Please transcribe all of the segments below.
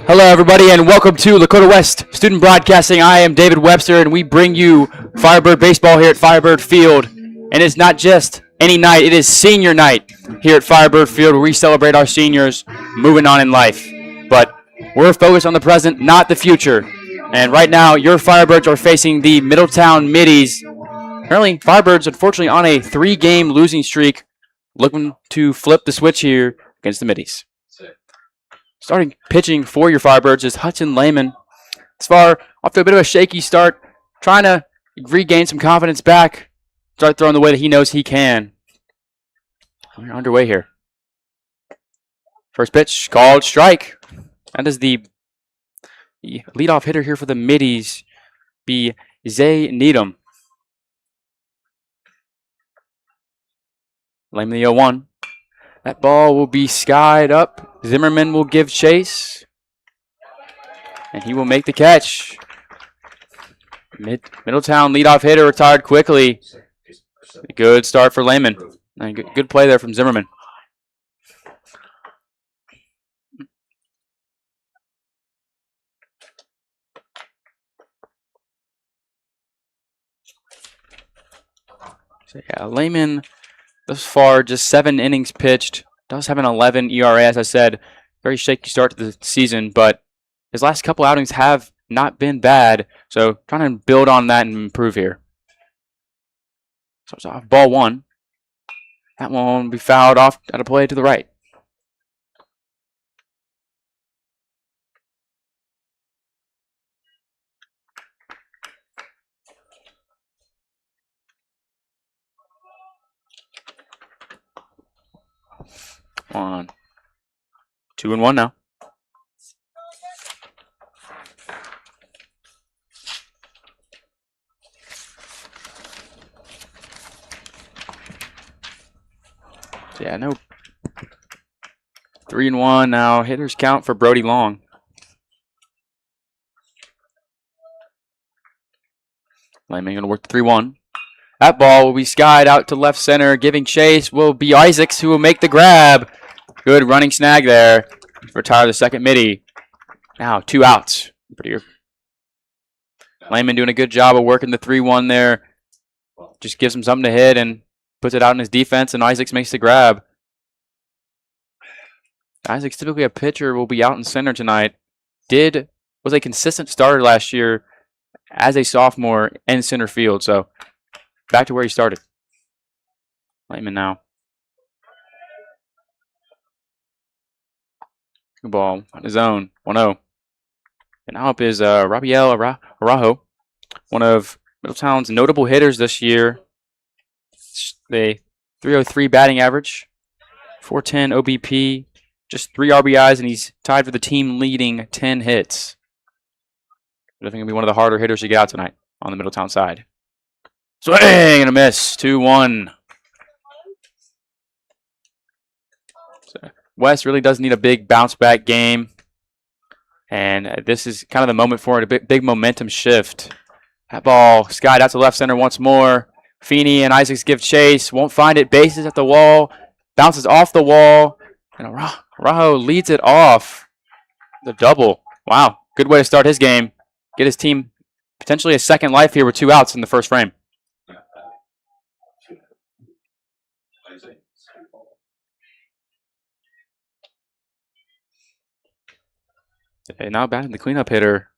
Hello, everybody, and welcome to Lakota West Student Broadcasting. I am David Webster, and we bring you Firebird baseball here at Firebird Field. And it's not just any night, it is senior night here at Firebird Field, where we celebrate our seniors moving on in life. But we're focused on the present, not the future. And right now, your Firebirds are facing the Middletown Middies. Currently, Firebirds, unfortunately, on a 3-game losing streak, looking to flip the switch here against the Middies. Starting pitching for your Firebirds is Hudson Lehman. As far off to a bit of a shaky start, trying to regain some confidence back. Start throwing the way that he knows he can. We're underway here. First pitch called strike. That is the leadoff hitter here for the Middies, be Zay Needham. Lehman the 0-1. That ball will be skied up. Zimmerman will give chase. And he will make the catch. Middletown leadoff hitter retired quickly. Good start for Lehman. Good play there from Zimmerman. So yeah, Lehman thus far just 7 innings pitched. Does have an 11 ERA, as I said. Very shaky start to the season, but his last couple outings have not been bad. So trying to build on that and improve here. So it's off ball 1. That one will be fouled off at a play to the right. On 2-1 now. So yeah, no 3-1 now. Hitters count for Brody Long. Lehman going to work the 3-1. That ball will be skied out to left center. Giving chase will be Isaacs, who will make the grab. Good running snag there. Retire the second Middie. Now 2 outs. Lehman doing a good job of working the 3-1 there. Just gives him something to hit and puts it out in his defense, and Isaacs makes the grab. Isaacs, typically a pitcher, will be out in center tonight. Was a consistent starter last year as a sophomore in center field. So back to where he started. Lehman now. Good ball on his own. 1-0. And now up is Rabiel Araujo, one of Middletown's notable hitters this year. The 303 batting average, 410 OBP, just 3 RBIs, and he's tied for the team leading 10 hits. I think he'll be one of the harder hitters to get out tonight on the Middletown side. Swing and a miss. 2-1. So West really does need a big bounce back game. And this is kind of the moment for it, a big momentum shift. That ball skied out to left center once more. Feeney and Isaacs give chase. Won't find it. Bases at the wall. Bounces off the wall. And Araujo leads it off. The double. Wow. Good way to start his game. Get his team potentially a second life here with 2 outs in the first frame. And now back to the cleanup hitter.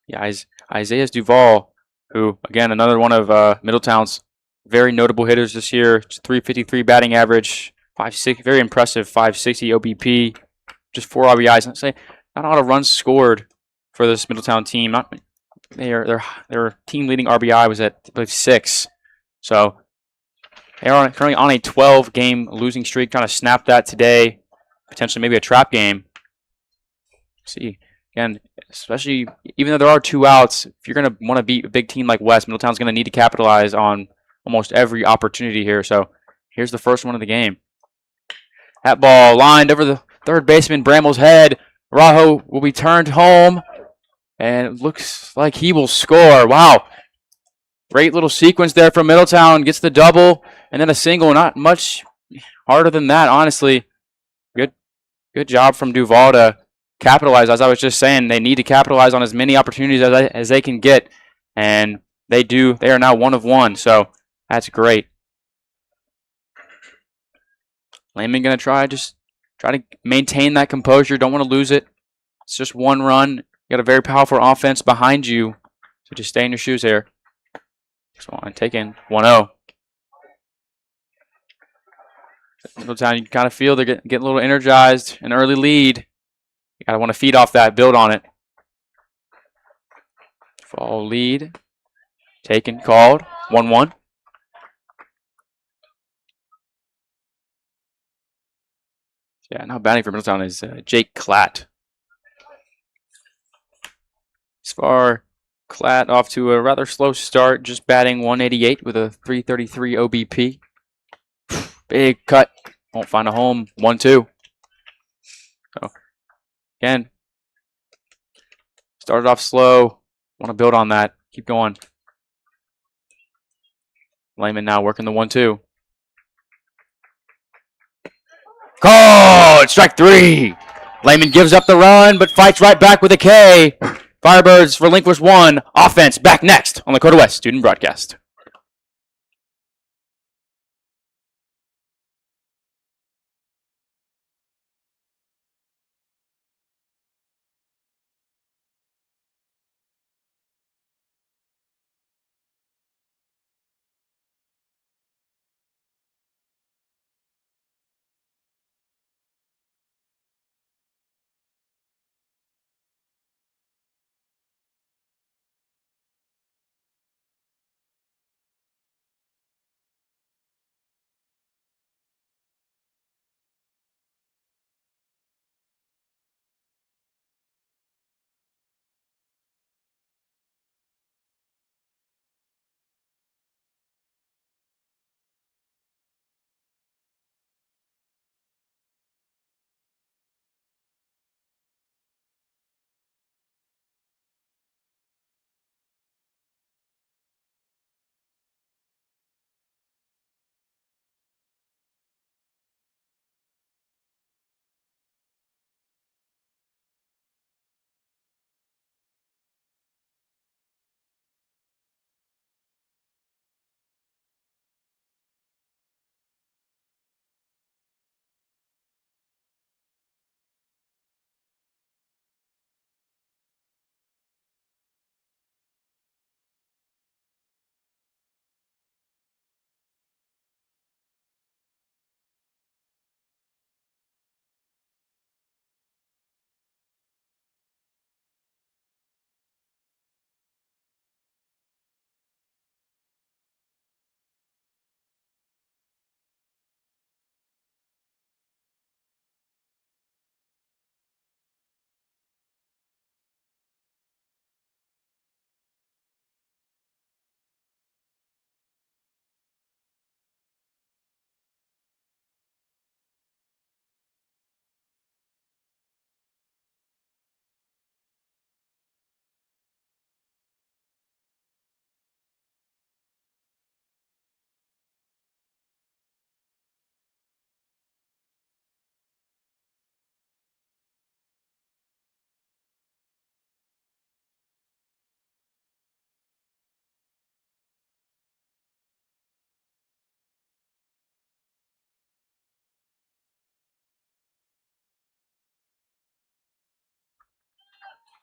Yeah, Isaiah Duval, who, again, another one of Middletown's very notable hitters this year. 353 batting average, 560, very impressive, 560 OBP, just 4 RBIs. I'd say not a lot of runs scored for this Middletown team. Their team leading RBI was at, I believe, 6. So they are currently on a 12-game losing streak, trying to snap that today. Potentially maybe a trap game. See, again, especially even though there are 2 outs, if you're going to want to beat a big team like West, Middletown's going to need to capitalize on almost every opportunity here. So here's the first one of the game. That ball lined over the third baseman Bramble's head. Araujo will be turned home, and it looks like he will score. Wow. Great little sequence there from Middletown. Gets the double, and then a single. Not much harder than that, honestly. Good job from Duval to capitalize. As I was just saying, they need to capitalize on as many opportunities as they can get, and they do. They are now 1 of 1, so that's great. Lehman going to try to maintain that composure. Don't want to lose it. It's just 1 run. You got a very powerful offense behind you, so just stay in your shoes here. Just want to take in 1-0. Middletown, you kind of feel they're getting a little energized. An early lead. You got to want to feed off that, build on it. Fall lead. Taken, called. 1-1. Yeah, now batting for Middletown is Jake Klatt. As far Klatt off to a rather slow start, just batting 188 with a 333 OBP. Big cut. Won't find a home. 1-2. So, again, started off slow. Want to build on that. Keep going. Lehman now working the 1-2. Called! Strike 3. Lehman gives up the run, but fights right back with a K. Firebirds relinquish 1. Offense back next on Lakota West Student Broadcast.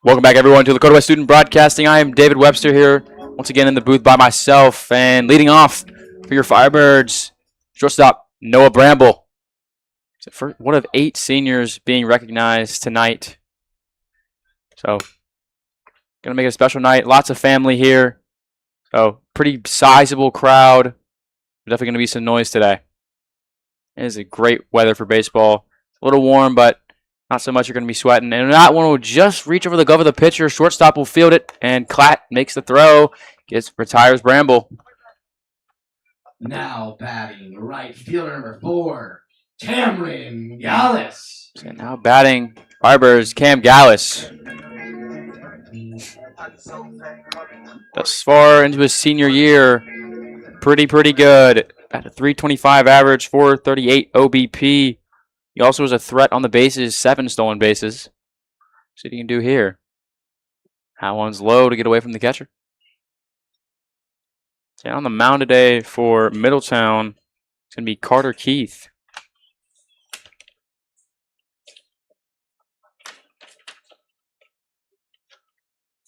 Welcome back, everyone, to Lakota West Student Broadcasting. I am David Webster here, once again in the booth by myself, and leading off for your Firebirds, shortstop Noah Bramble. For one of 8 seniors being recognized tonight. So, gonna make it a special night. Lots of family here. So, pretty sizable crowd. Definitely gonna be some noise today. It is a great weather for baseball. A little warm, but not so much you're going to be sweating. And that one will just reach over the glove of the pitcher. Shortstop will field it, and Klatt makes the throw. Retires Bramble. Now batting right fielder number 4, Cameron Gallus. So now batting Firebirds, Cam Gallus. Thus far into his senior year, pretty good. At a 325 average, 438 OBP. He also was a threat on the bases, 7 stolen bases. See what he can do here. That one's low to get away from the catcher. And on the mound today for Middletown, it's going to be Carter Keith.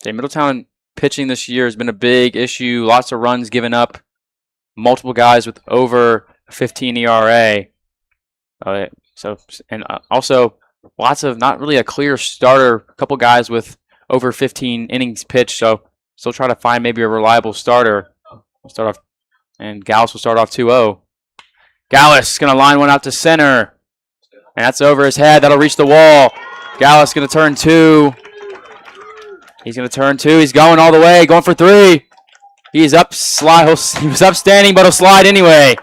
Okay, Middletown pitching this year has been a big issue. Lots of runs given up. Multiple guys with over 15 ERA. Also lots of not really a clear starter. A couple guys with over 15 innings pitched. So still try to find maybe a reliable starter. We'll start off, and Gallus will start off 2-0. Gallus going to line one out to center. And that's over his head. That'll reach the wall. Gallus going to turn 2. He's going to turn 2. He's going all the way. Going for 3. He's up. He was up standing, but he'll slide anyway.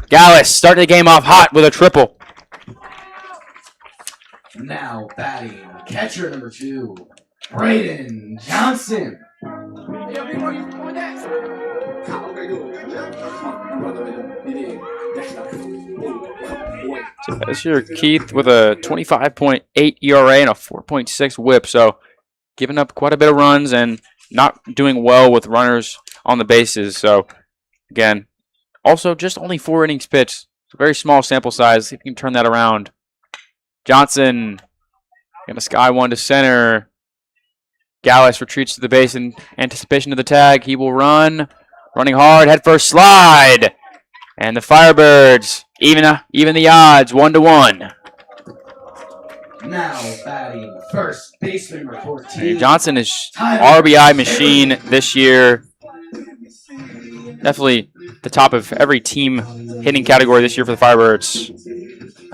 Gallus starting the game off hot with a triple. Now batting, catcher number 2, Braden Johnson. So this year, Keith with a 25.8 ERA and a 4.6 WHIP. So giving up quite a bit of runs and not doing well with runners on the bases. So again, also just only 4 innings pitched. A very small sample size. See if you can turn that around. Johnson going to sky one to center. Gallus retreats to the base in anticipation of the tag. He will run. Running hard. Head first slide. And the Firebirds even the odds 1-1. Now batting first baseman number 14. Johnson is RBI machine this year. Definitely the top of every team hitting category this year for the Firebirds.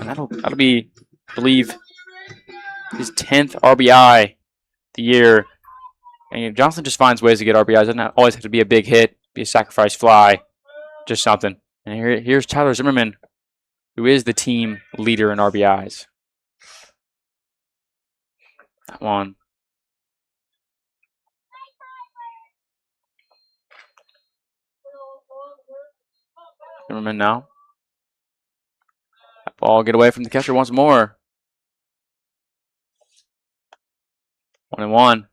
And that'll be, I believe, his 10th RBI the year. And Johnson just finds ways to get RBIs. Doesn't always have to be a big hit, be a sacrifice fly, just something. And here's Tyler Zimmerman, who is the team leader in RBIs. That one. Zimmerman now. That ball get away from the catcher once more. 1-1.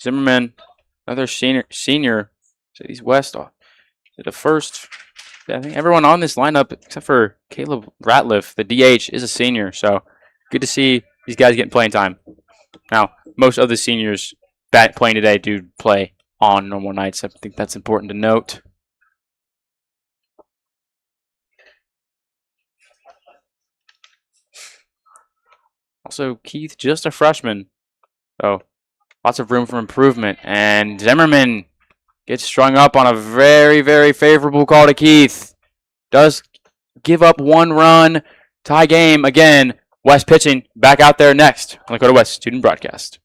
Zimmerman, another senior. Cities West. The first, I think everyone on this lineup except for Caleb Ratliff, the DH, is a senior. So good to see these guys getting playing time. Now, most of the seniors playing today do play on normal nights. I think that's important to note. Also, Keith, just a freshman. So lots of room for improvement. And Zimmerman gets strung up on a very, very favorable call to Keith. Does give up 1 run. Tie game again. West pitching back out there next on Lakota West Student Broadcast.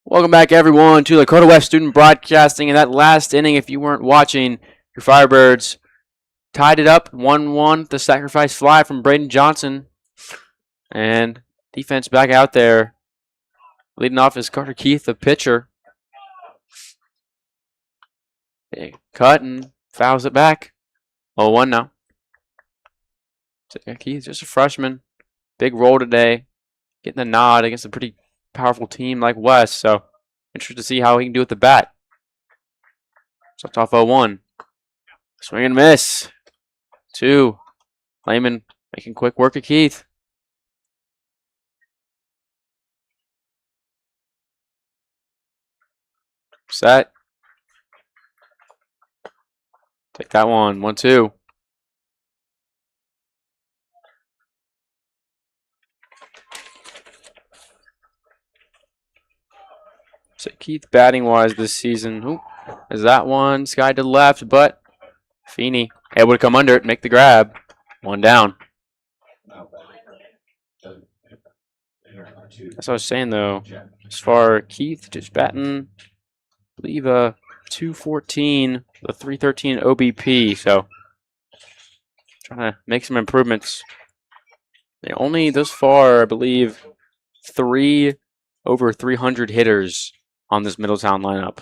Welcome back, everyone, to Lakota West Student Broadcasting. In that last inning, if you weren't watching, your Firebirds tied it up 1-1. The sacrifice fly from Braden Johnson. And defense back out there. Leading off is Carter Keith, the pitcher. Big cut and fouls it back. 0-1 now. Keith, just a freshman. Big role today. Getting the nod against a pretty powerful team like West. So, interested to see how he can do with the bat. Starts off 0-1. Swing and miss. 2. Lehman making quick work of Keith. Set. Take that one. 1-2. So Keith batting wise this season. Ooh, is that one sky to the left, but Feeney able to come under it, make the grab. 1 down. That's what I was saying though. As far Keith just batting, I believe 214, the 313 OBP. So trying to make some improvements. They only thus far, I believe, 3 over 300 hitters on this Middletown lineup.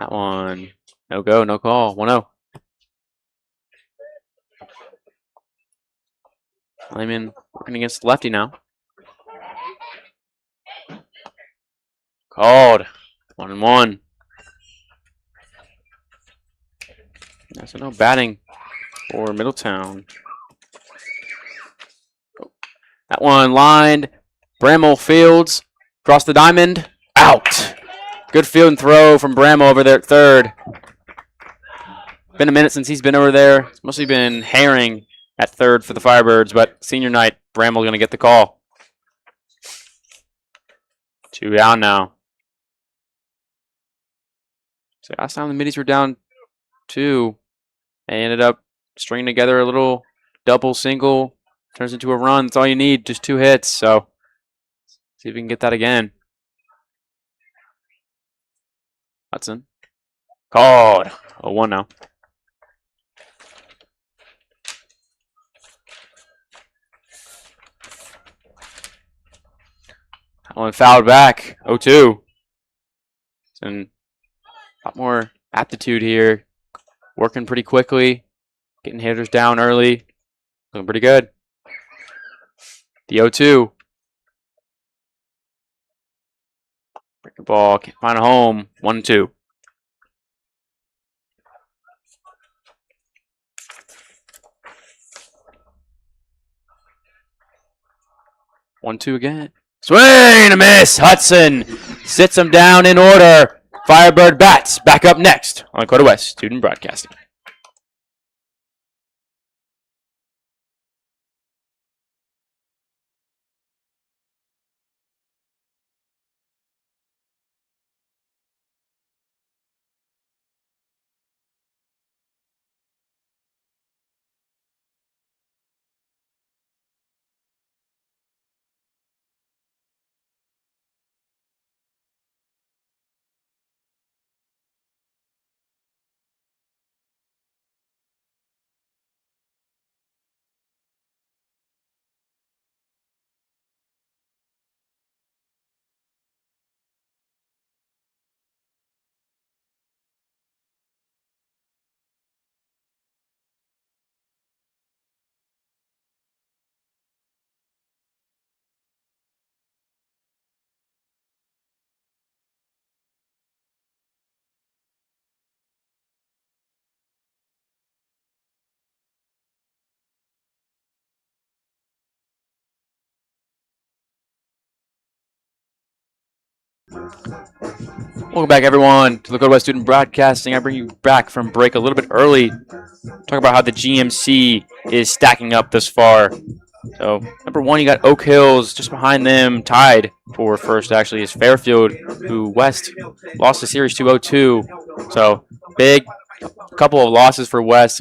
That one, no go, no call. 1-0. Lehman working against the lefty now. Called. 1-1. So no batting for Middletown. That one lined. Bramall fields. Across the diamond. Out. Good field and throw from Bramall over there at third. Been a minute since he's been over there. It's mostly been Herring at third for the Firebirds, but senior night, Bramall going to get the call. 2 down now. So last time the Middies were down 2, they ended up stringing together a little double, single. Turns into a run. That's all you need. Just 2 hits. So see if we can get that again. Hudson. Called. 0-1 now. That one fouled back. 0-2. And a lot more aptitude here. Working pretty quickly. Getting hitters down early. Looking pretty good. The 0-2. Breaking ball. Can't find a home. 1-2. One, 2 again. Swing and a miss. Hudson sits him down in order. Firebird bats back up next on Lakota West Student Broadcasting. Welcome back, everyone, to Lakota West Student Broadcasting. I bring you back from break a little bit early. Talk about how the GMC is stacking up this far. So, number 1, you got Oak Hills just behind them, tied for first, actually, is Fairfield, who West lost the series to 0-2. So, big couple of losses for West,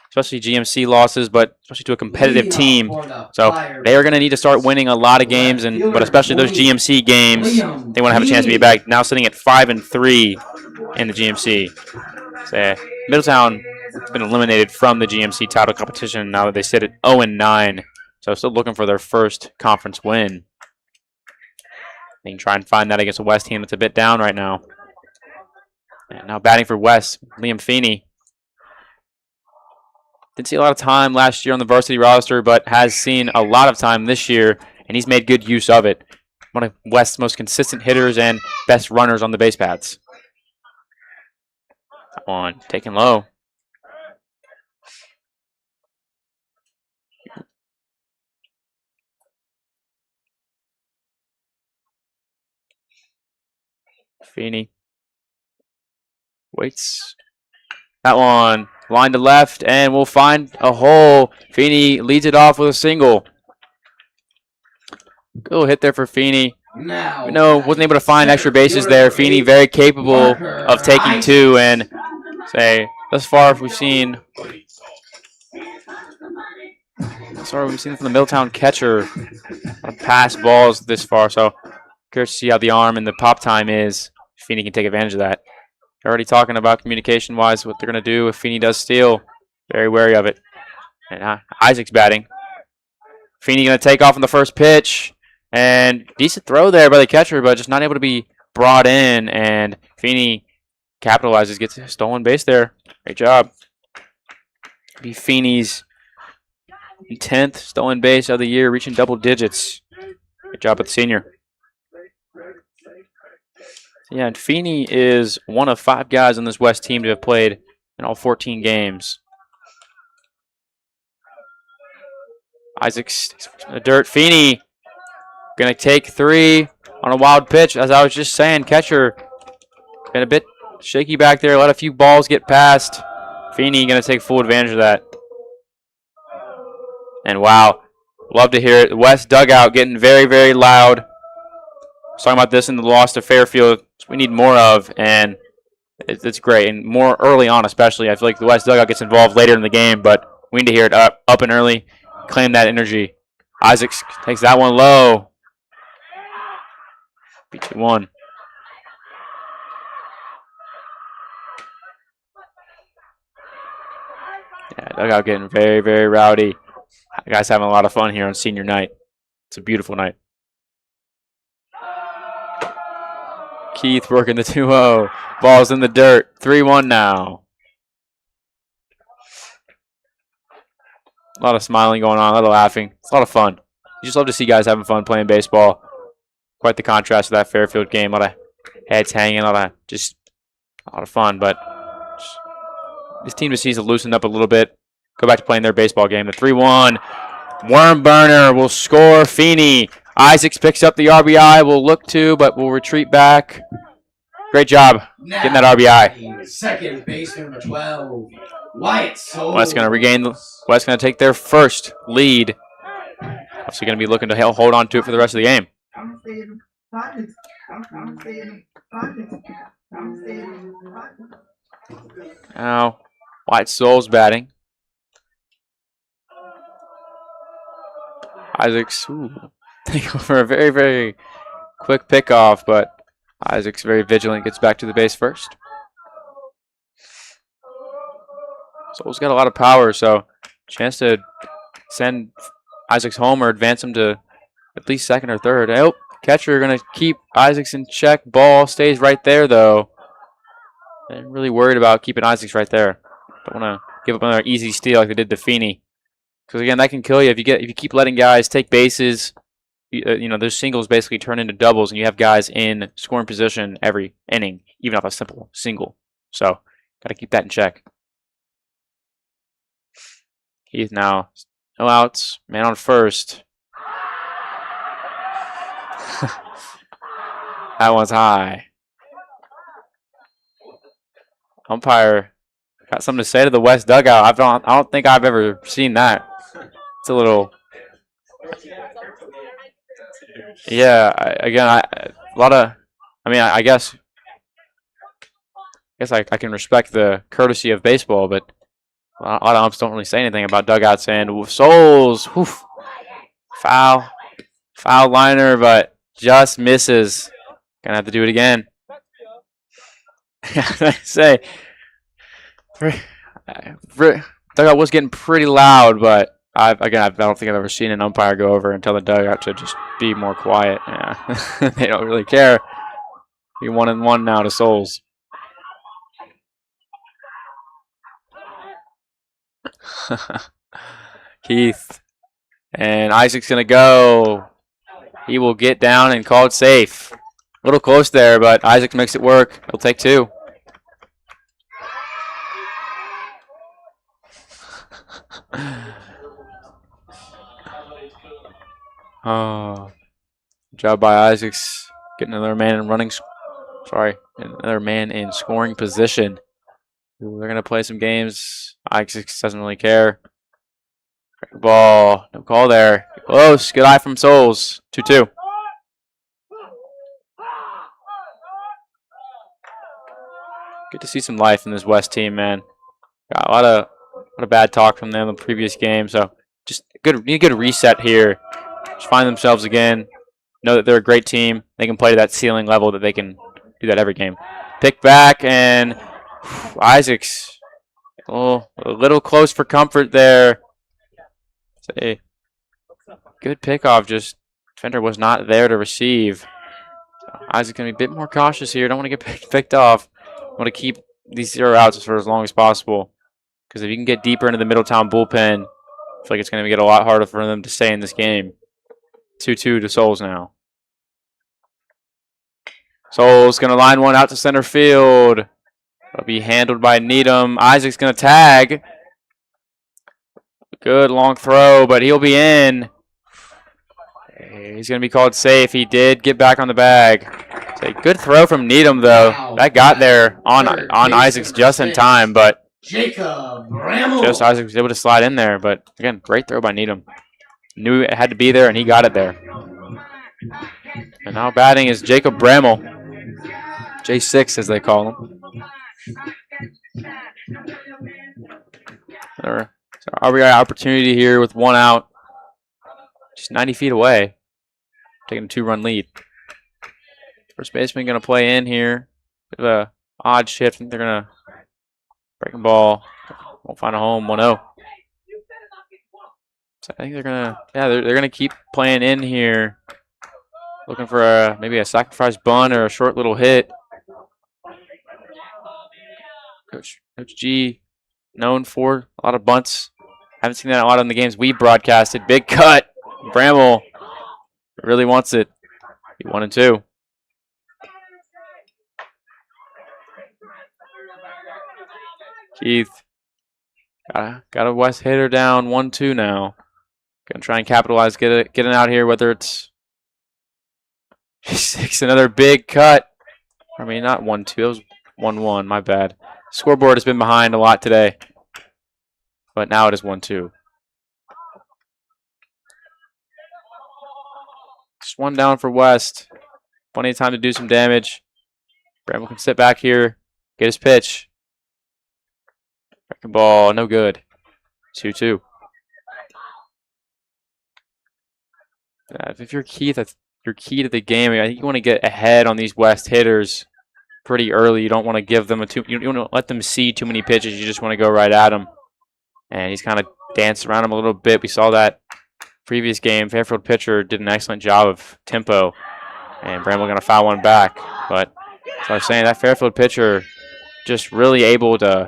especially GMC losses, but especially to a competitive team. So they are going to need to start winning a lot of games, but especially those GMC games, they want to have a chance to be back. Now sitting at 5-3 in the GMC. So Middletown has been eliminated from the GMC title competition now that they sit at 0-9. So still looking for their first conference win. They can try and find that against a West team that's a bit down right now. And now batting for West, Liam Feeney. Didn't see a lot of time last year on the varsity roster, but has seen a lot of time this year, and he's made good use of it. One of West's most consistent hitters and best runners on the base paths. That one taken low. Feeney waits. That one line to left, and we'll find a hole. Feeney leads it off with a single. Good little hit there for Feeney. No, wasn't able to find extra bases there. Feeney very capable of taking two, and say thus far we've seen from the Middletown catcher on pass balls this far. So curious to see how the arm and the pop time is. Feeney can take advantage of that. They're already talking about communication-wise what they're going to do if Feeney does steal. Very wary of it. And Isaac's batting. Feeney going to take off on the first pitch. And decent throw there by the catcher, but just not able to be brought in. And Feeney capitalizes, gets a stolen base there. Great job. Be Feeney's 10th stolen base of the year, reaching double digits. Good job with the senior. Yeah, and Feeney is one of 5 guys on this West team to have played in all 14 games. Isaac's in the dirt. Feeney going to take 3 on a wild pitch. As I was just saying, catcher been a bit shaky back there. Let a few balls get past. Feeney going to take full advantage of that. And wow, love to hear it. The West dugout getting very, very loud. I was talking about this in the loss to Fairfield. We need more of, and it's great. And more early on, especially. I feel like the West dugout gets involved later in the game, but we need to hear it up and early. Claim that energy. Isaacs takes that one low. Beat 2-1. Yeah, dugout getting very, very rowdy. You guys having a lot of fun here on senior night. It's a beautiful night. Keith working the 2-0. Ball's in the dirt. 3-1 now. A lot of smiling going on, a lot of laughing. It's a lot of fun. You just love to see guys having fun playing baseball. Quite the contrast to that Fairfield game. A lot of heads hanging, a lot of fun. But this team just needs to loosen up a little bit. Go back to playing their baseball game. The 3-1. Worm burner will score. Feeney. Isaacs picks up the RBI. We'll look to, but we'll retreat back. Great job getting that RBI. Second base number 12. Wyatt Souls. West's going to regain. West's going to take their first lead. Obviously going to be looking to hold on to it for the rest of the game. Now, Wyatt Souls batting. Isaacs take over a very, very quick pickoff, but Isaac's very vigilant, gets back to the base first. Souls got a lot of power, so chance to send Isaacs home or advance him to at least second or third. Oh, catcher going to keep Isaacs in check. Ball stays right there, though. I'm really worried about keeping Isaacs right there. Don't want to give up another easy steal like they did to Feeney. Because again, that can kill you if you keep letting guys take bases. Those singles basically turn into doubles, and you have guys in scoring position every inning, even off a simple single. So, got to keep that in check. He's now no outs, man on first. That one's high. Umpire got something to say to the West dugout. I don't think I've ever seen that. It's a little. Yeah, I guess I can respect the courtesy of baseball, but a lot of umps don't really say anything about dugouts. And Souls, foul liner, but just misses. Gonna have to do it again. I say, dugout was getting pretty loud, but I don't think I've ever seen an umpire go over and tell the dugout to just be more quiet. Yeah, they don't really care. Be 1-1 now to Souls. Keith. And Isaac's going to go. He will get down and called safe. A little close there, but Isaac makes it work. He'll take 2. Oh, good job by Isaacs. Getting another man in another man in scoring position. Ooh, they're gonna play some games. Isaacs doesn't really care. Ball, no call there. Close. Good eye from Souls. 2-2. Good to see some life in this West team, man. Got a lot of bad talk from them in the previous game, so just need a good reset here. Just find themselves again. Know that they're a great team. They can play to that ceiling level that they can do that every game. Pick back, and Isaacs a little close for comfort there. It's a good pickoff. Just defender was not there to receive. So Isaac's gonna be a bit more cautious here. Don't want to get picked off. Want to keep these 0 outs for as long as possible. Because if you can get deeper into the Middletown bullpen, I feel like it's going to get a lot harder for them to stay in this game. 2-2 to Souls now. Souls going to line one out to center field. It'll be handled by Needham. Isaac's going to tag. Good long throw, but he'll be in. He's going to be called safe. He did get back on the bag. It's a good throw from Needham, though. Wow. That got there on Isaac's just in time, but Jacob Bramble. just Isaac was able to slide in there. But again, great throw by Needham. Knew it had to be there, and he got it there. And now batting is Jacob Bramble. J6, as they call him. Our RBI opportunity here with 1 out. Just 90 feet away. Taking a 2-run lead. First baseman going to play in here. Bit of a odd shift. I think they're going to breaking ball. Won't find a home. 1-0. So I think they're going to, they're going to keep playing in here. Looking for maybe a sacrifice bunt or a short little hit. Coach G, known for a lot of bunts. Haven't seen that a lot in the games we broadcasted. Big cut. Bramble really wants it. 1-2. Keith got a West hitter down. 1-2 now. Gonna try and capitalize, getting out here. Whether it's 6, another big cut. I mean, not 1-2. It was 1-1. My bad. Scoreboard has been behind a lot today, but now it is 1-2. Just 1 down for West. Plenty of time to do some damage. Bramble can sit back here, get his pitch. Breaking ball, no good. 2-2. If you're Keith, that's your key to the game. I think you want to get ahead on these West hitters pretty early. You don't want to give them you don't want to let them see too many pitches. You just want to go right at them. And he's kind of danced around him a little bit. We saw that previous game. Fairfield pitcher did an excellent job of tempo. And Bramble going to foul one back. But as I was saying, that Fairfield pitcher just really able to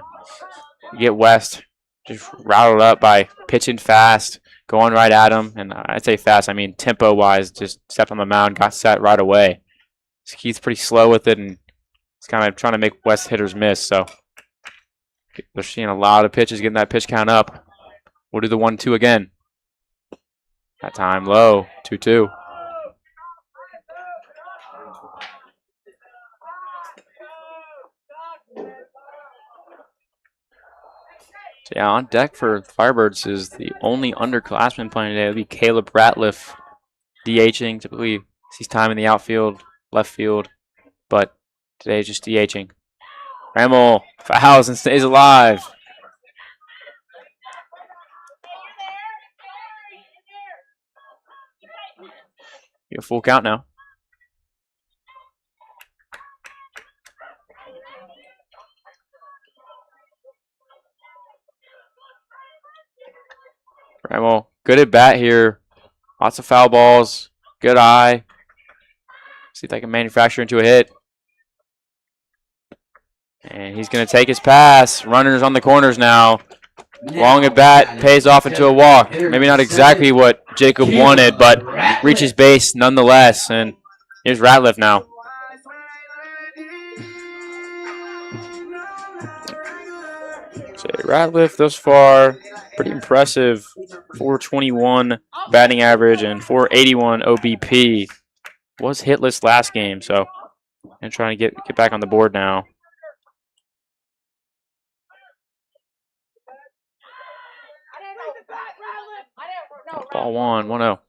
get West just routed up by pitching fast, going right at him. And I'd say fast, I mean tempo-wise, just stepped on the mound, got set right away. So Keith's pretty slow with it, and he's kind of trying to make West hitters miss. So they're seeing a lot of pitches, getting that pitch count up. We'll do the 1-2 again. That time low, 2-2. So yeah, on deck for Firebirds is the only underclassman playing today. It'll be Caleb Ratliff, DHing. Typically sees time in the outfield, left field, but today is just DHing. Bramble fouls and stays alive. You have full count now. Bramble, good at bat here. Lots of foul balls. Good eye. See if they can manufacture into a hit. And he's going to take his pass. Runners on the corners now. Long at bat, pays off into a walk. Maybe not exactly what Jacob wanted, but reaches base nonetheless. And here's Ratliff now. So Ratliff thus far, pretty impressive. 421 batting average and 481 OBP. Was hitless last game, so I'm trying to get back on the board now. Ball 1-0.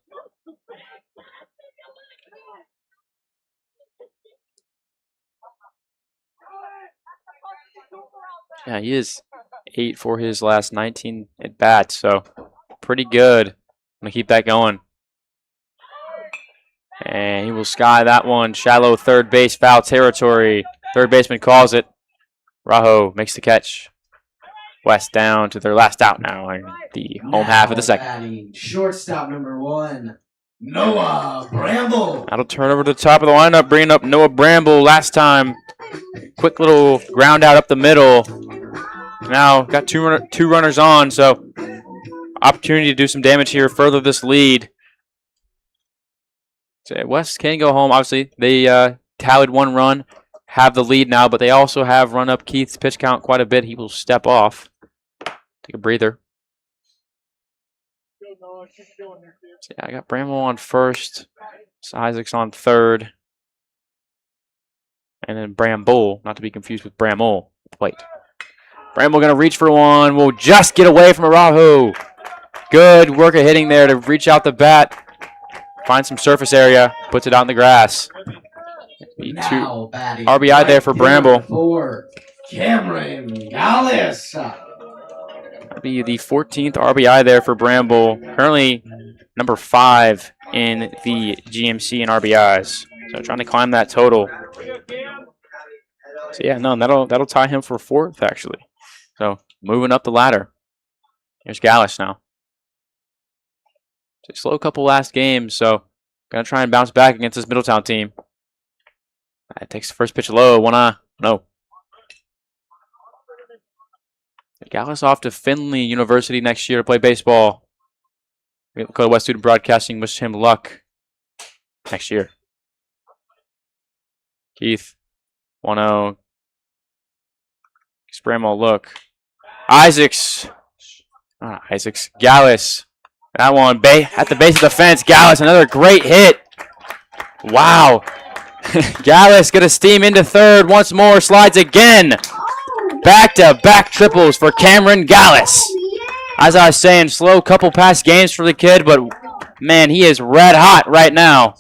Yeah, he is 8 for his last 19 at bats, so pretty good. I'm gonna keep that going. And he will sky that one. Shallow third base, foul territory. Third baseman calls it. Rajo makes the catch. West down to their last out now in the home half of the second. Shortstop number 1, Noah Bramble. That'll turn over to the top of the lineup, bringing up Noah Bramble. Last time, quick little ground out up the middle. Now got two runners on, so opportunity to do some damage here, further this lead. So West can go home. Obviously, they tallied 1 run, have the lead now, but they also have run up Keith's pitch count quite a bit. He will step off. Take a breather. So yeah, I got Bramble on first. So Isaac's on third. And then Bramble, not to be confused with Bramble. Wait. Bramble going to reach for one. Will just get away from Arahu. Good work of hitting there to reach out the bat. Find some surface area. Puts it out in the grass. Now batting RBI there for Bramble. 4, Cameron Gallus. That'll be the 14th RBI there for Bramble. Currently number 5 in the GMC in RBIs. So trying to climb that total. So yeah, no, that'll tie him for 4th actually. So moving up the ladder. Here's Gallus now. Just slow couple last games, so gonna try and bounce back against this Middletown team. Takes the first pitch low, 1-0. No. Gallus off to Findlay University next year to play baseball. Lakota West Student Broadcasting wish him luck next year. Keith, 1-0. Bramble look. Isaacs. Gallus. That one at the base of the fence. Gallus, another great hit. Wow. Gallus going to steam into third once more. Slides again. Back-to-back triples for Cameron Gallus. As I was saying, slow couple past games for the kid, but man, he is red hot right now.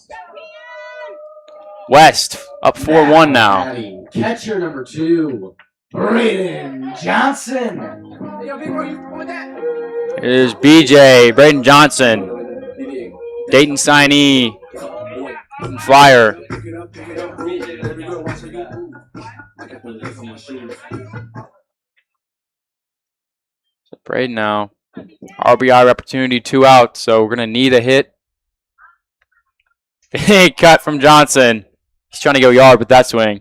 West up 4-1 now. Catcher number 2, Braden Johnson. Here's BJ, Braden Johnson. Dayton signee. Flyer. So Braden now. RBI opportunity, 2 out, so we're going to need a hit. Big cut from Johnson. He's trying to go yard with that swing.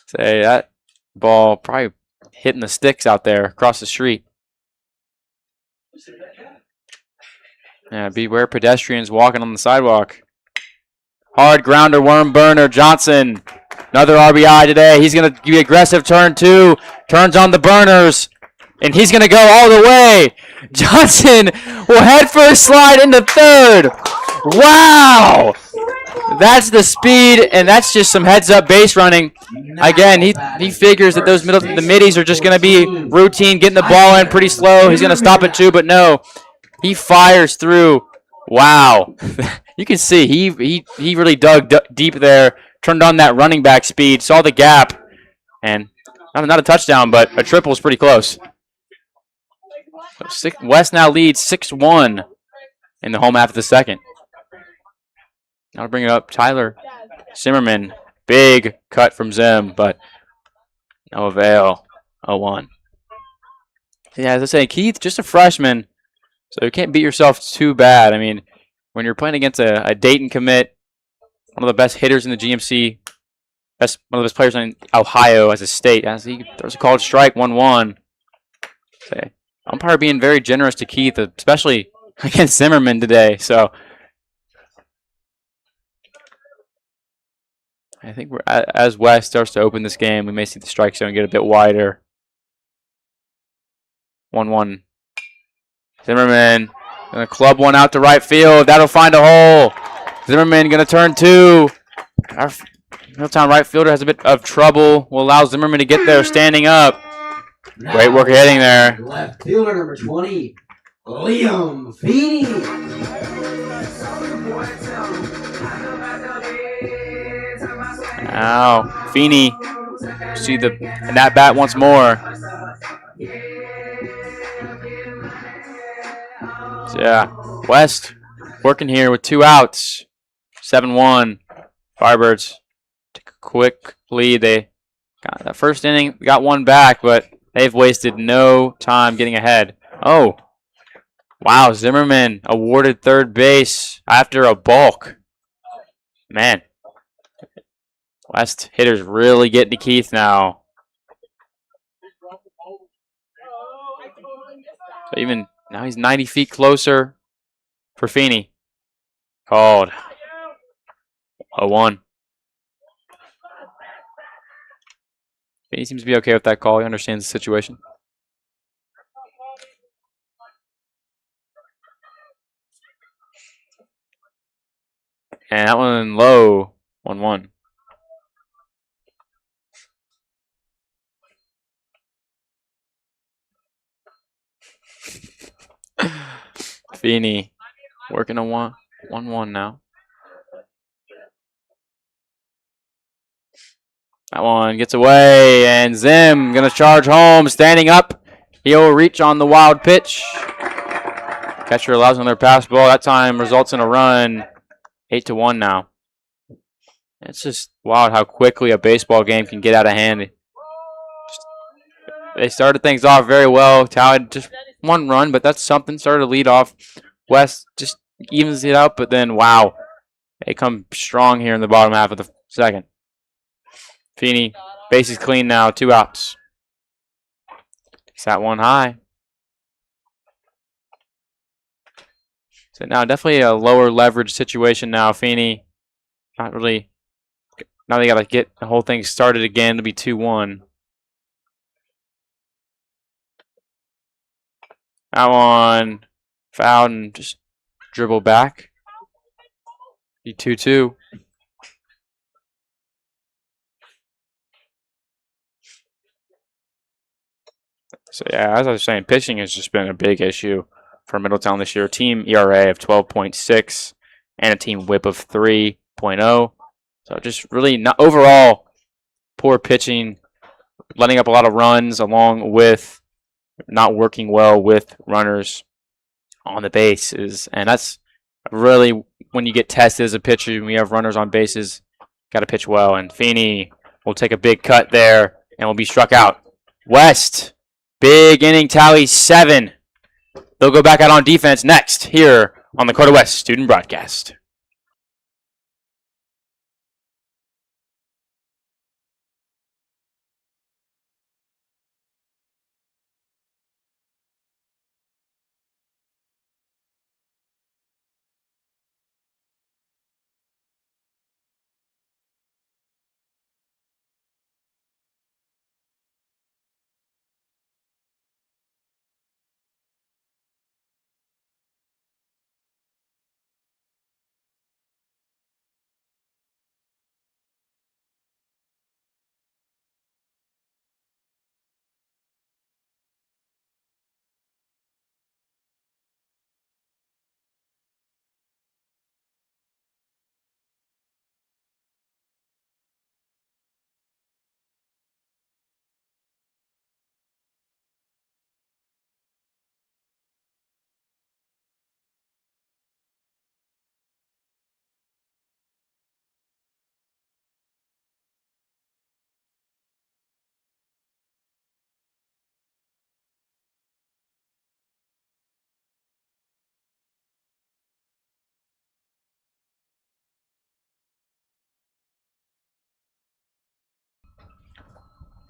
Say that ball probably hitting the sticks out there across the street. Yeah, beware pedestrians walking on the sidewalk. Hard grounder, worm burner, Johnson. Another RBI today. He's going to be aggressive, turn 2. Turns on the burners. And he's going to go all the way. Johnson will head first slide into third. Wow. That's the speed, and that's just some heads-up base running. Again, he figures that the middies are just going to be routine, getting the ball in pretty slow. He's going to stop it too, but no. He fires through. Wow. You can see he really dug deep there, turned on that running back speed, saw the gap, and not a touchdown, but a triple is pretty close. So West now leads 6-1 in the home half of the second. Now I'll bring it up. Tyler Zimmerman. Big cut from Zim, but no avail. 0-1. Yeah, as I say, Keith, just a freshman, so you can't beat yourself too bad. I mean, when you're playing against a Dayton commit, one of the best hitters in the GMC, one of the best players in Ohio as a state. As he throws a called strike, 1-1. Okay. Umpire being very generous to Keith, especially against Zimmerman today. So I think as West starts to open this game, we may see the strike zone get a bit wider. 1-1. Zimmerman gonna club one out to right field. That'll find a hole. Zimmerman gonna turn two. Our Middletown right fielder has a bit of trouble. Will allow Zimmerman to get there standing up. Great work hitting there. Left fielder number 20, Liam Feeney. Now Feeney see that bat once more. So yeah, West working here with 2 outs. 7-1. Firebirds take a quick lead. They got that first inning, got one back, but they've wasted no time getting ahead. Oh, wow, Zimmerman awarded third base after a balk. Man, West hitters really getting to Keith now. So even now he's 90 feet closer for Feeney. Called. 0-1. Feeney seems to be okay with that call. He understands the situation. And that one low. 1-1. Feeney working on 1-1 now. That one gets away, and Zim gonna charge home, standing up. He'll reach on the wild pitch. Catcher allows another pass ball. That time results in a run. 8-1 now. It's just wild how quickly a baseball game can get out of hand. They started things off very well. Tallied just 1 run, but that's something. Started to lead off. West just evens it out, but then, wow. They come strong here in the bottom half of the second. Feeney, bases clean now, 2 outs. Takes that one high. So now definitely a lower leverage situation now. Feeney, not really. Now they got to get the whole thing started again to be 2-1. That one fouled and just dribble back. Be 2-2. So yeah, as I was saying, pitching has just been a big issue for Middletown this year. Team ERA of 12.6 and a team WHIP of 3.0. So just really not overall poor pitching, letting up a lot of runs along with not working well with runners on the bases. And that's really when you get tested as a pitcher, when you have runners on bases, got to pitch well. And Feeney will take a big cut there and will be struck out. West, big inning tally, 7. They'll go back out on defense next here on the Lakota West Student Broadcast.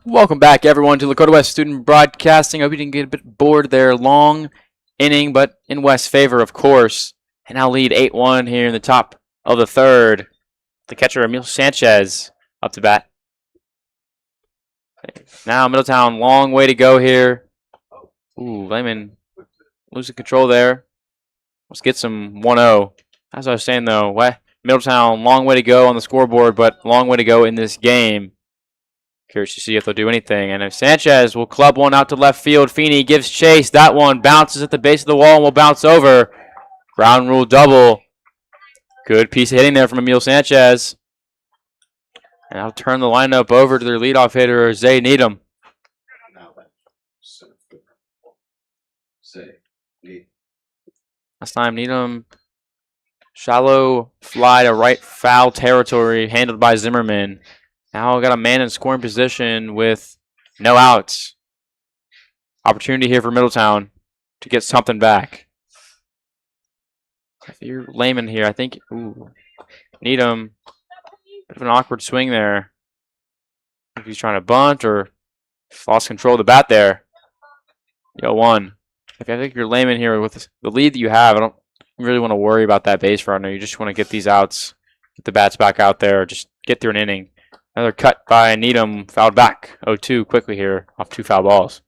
Welcome back, everyone, to Lakota West Student Broadcasting. I hope you didn't get a bit bored there. Long inning, but in West's favor, of course. And now lead 8-1 here in the top of the third. The catcher, Emil Sanchez, up to bat. Now Middletown, long way to go here. Ooh, Lehman losing control there. Let's get some 1-0. As I was saying, though, Middletown, long way to go on the scoreboard, but long way to go in this game. Curious to see if they'll do anything. And if Sanchez will club one out to left field, Feeney gives chase. That one bounces at the base of the wall and will bounce over. Ground rule double. Good piece of hitting there from Emil Sanchez. And I'll turn the lineup over to their leadoff hitter, Zay Needham. Last time, Needham, shallow fly to right foul territory, handled by Zimmerman. Now got a man in scoring position with no outs. Opportunity here for Middletown to get something back. If you're Lehman here, I think, Needham, bit of an awkward swing there. If he's trying to bunt or lost control of the bat there. 0-1. I think you're Lehman here with the lead that you have. I don't really want to worry about that base runner. You just want to get these outs, get the bats back out there, just get through an inning. Another cut by Needham, fouled back. 0-2 quickly here off 2 foul balls.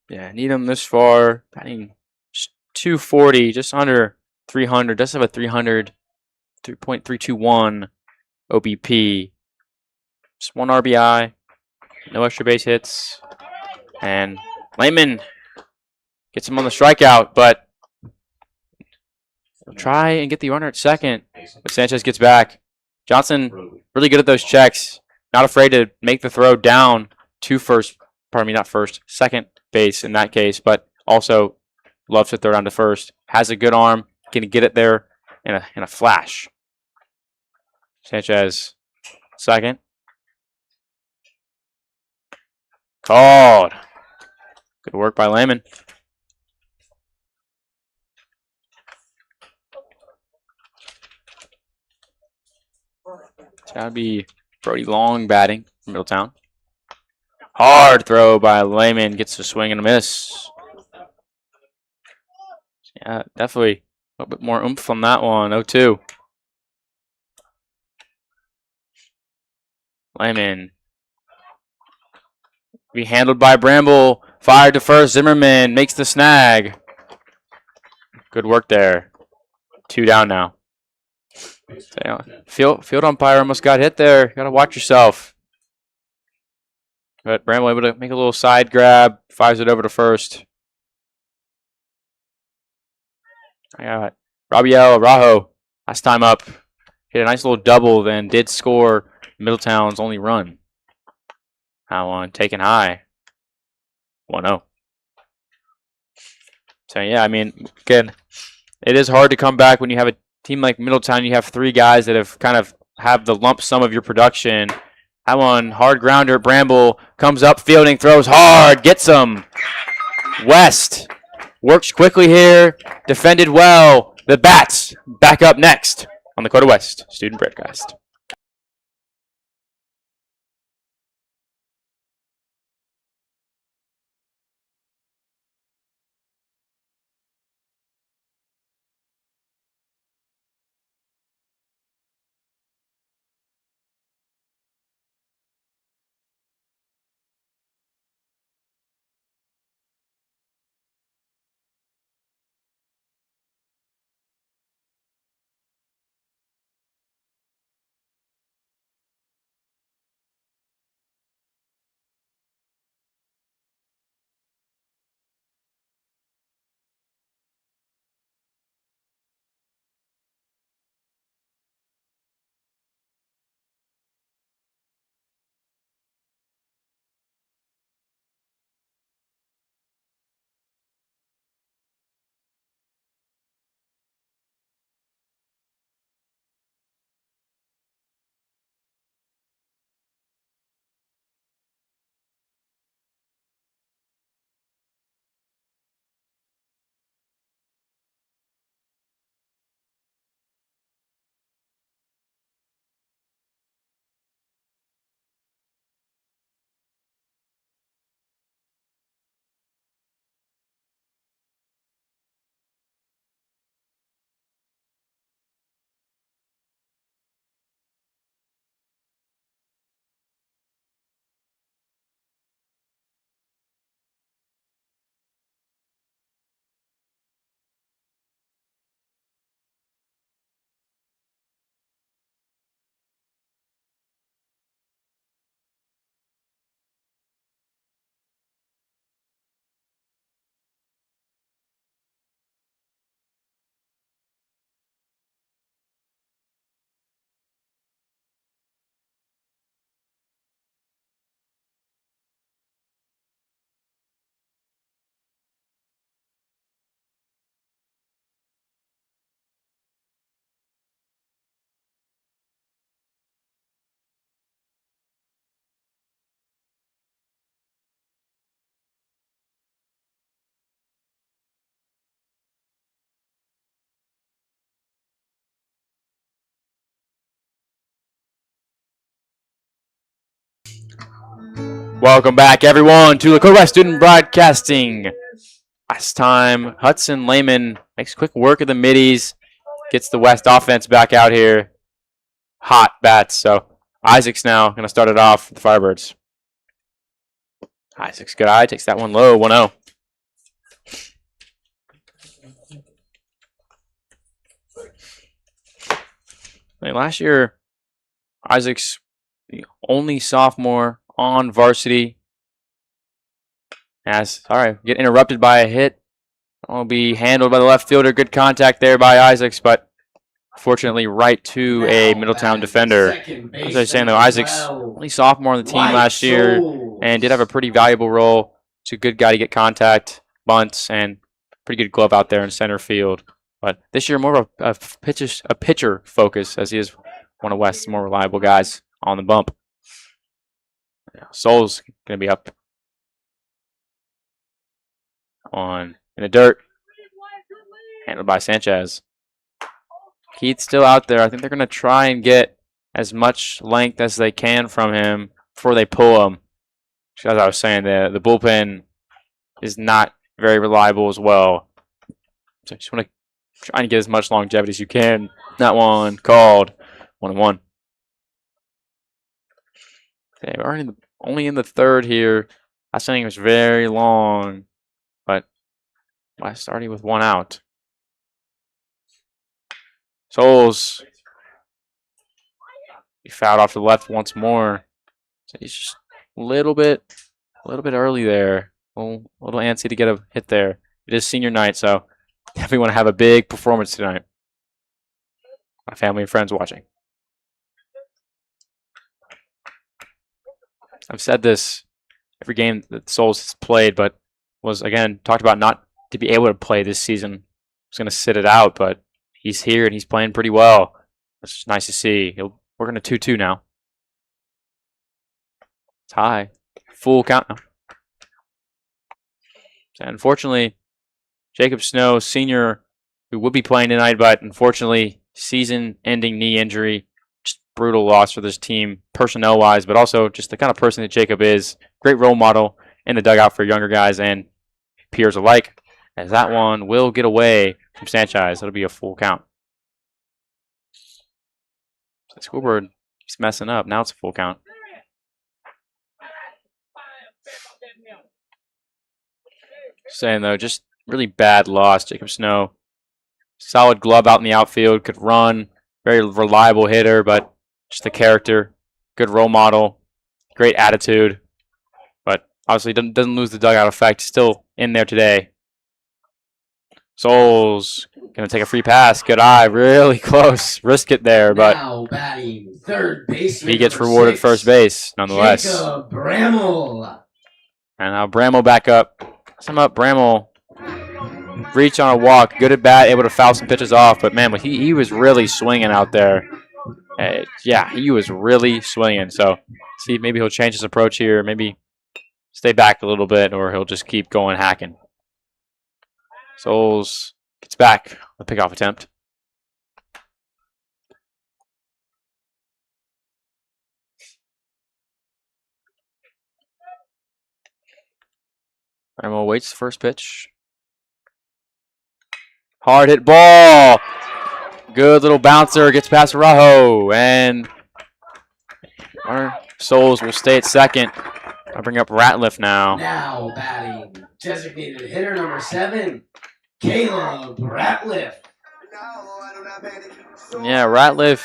Yeah, Needham this far, batting 240, just under 300. Does have a 3.321 OBP. Just 1 RBI, no extra base hits. And Lehman gets him on the strikeout, but he'll try and get the runner at second. But Sanchez gets back. Johnson really good at those checks. Not afraid to make the throw down to second base in that case, but also loves to throw down to first. Has a good arm, can get it there in a flash. Sanchez, second. Called. Good work by Lehman. It's gotta be Brody Long batting from Middletown. Hard throw by Lehman, gets a swing and a miss. Yeah, definitely a little bit more oomph on that one. 0-2. Lehman. Be handled by Bramble. Fired to first. Zimmerman makes the snag. Good work there. 2 down now. Field umpire almost got hit there. Gotta watch yourself. But Bramble able to make a little side grab. Fires it over to first. I got Rabiel Araujo last time up. Hit a nice little double, then did score Middletown's only run. That one taken high. 1-0. So, yeah, I mean, again, it is hard to come back when you have a team like Middletown. You have 3 guys that have the lump sum of your production. That one, hard grounder. Bramble comes up, fielding, throws hard, gets him. West works quickly here, defended well. The Bats back up next on the Lakota West Student Broadcast. Welcome back, everyone, to Lakota Student Broadcasting. Last time, Hudson Lehman makes quick work of the middies, gets the West offense back out here. Hot bats. So Isaac's now going to start it off with the Firebirds. Isaac's good eye, takes that one low, 1-0. Last year, Isaac's the only sophomore on varsity. Get interrupted by a hit. Will be handled by the left fielder. Good contact there by Isaacs, but unfortunately right to a Middletown defender. As I was saying, though, Isaacs only sophomore on the team last year and did have a pretty valuable role. It's a good guy to get contact, bunts, and pretty good glove out there in center field. But this year, more of a pitcher focus, as he is one of West's more reliable guys on the bump. Soul's going to be up in the dirt, handled by Sanchez. Keith's still out there. I think they're going to try and get as much length as they can from him before they pull him. As I was saying, the bullpen is not very reliable as well. So I just want to try and get as much longevity as you can. That one called 1-1. Okay, we're only in the third here. Last inning was very long, but West starting with one out. Souls. He fouled off to the left once more. So he's just a little bit early there. A little antsy to get a hit there. It is senior night, so definitely want to have a big performance tonight. My family and friends watching. I've said this every game that Souls has played, but was, again, talked about not to be able to play this season. I was going to sit it out, but he's here and he's playing pretty well. It's just nice to see. We're going to 2-2 now. It's high. Full count now. So unfortunately, Jacob Snow, senior, who would be playing tonight, but unfortunately, season-ending knee injury. Just brutal loss for this team, personnel-wise, but also just the kind of person that Jacob is. Great role model in the dugout for younger guys and peers alike. As that one will get away from Sanchez. It'll be a full count. So Schoolbird keeps messing up. Now it's a full count. Saying, though, just really bad loss. Jacob Snow, solid glove out in the outfield, could run, very reliable hitter, but just a character, good role model, great attitude, but obviously doesn't lose the dugout effect. Still in there today. Souls gonna take a free pass. Good eye, really close. Risk it there, but now batting third baseman, he gets rewarded 6, first base nonetheless. Jacob Bramall. And now Bramall back up. Sum up, Bramall. Reach on a walk, good at bat, able to foul some pitches off, but man, he was really swinging out there. Yeah, he was really swinging. So, see, maybe he'll change his approach here, maybe stay back a little bit, or he'll just keep going hacking. Souls gets back the pickoff attempt. Bramall waits the first pitch. Hard hit ball. Good little bouncer. Gets past Rajo. And our Souls will stay at second. I'll bring up Ratliff now. Now batting designated hitter number 7, Caleb Ratliff. Yeah, Ratliff.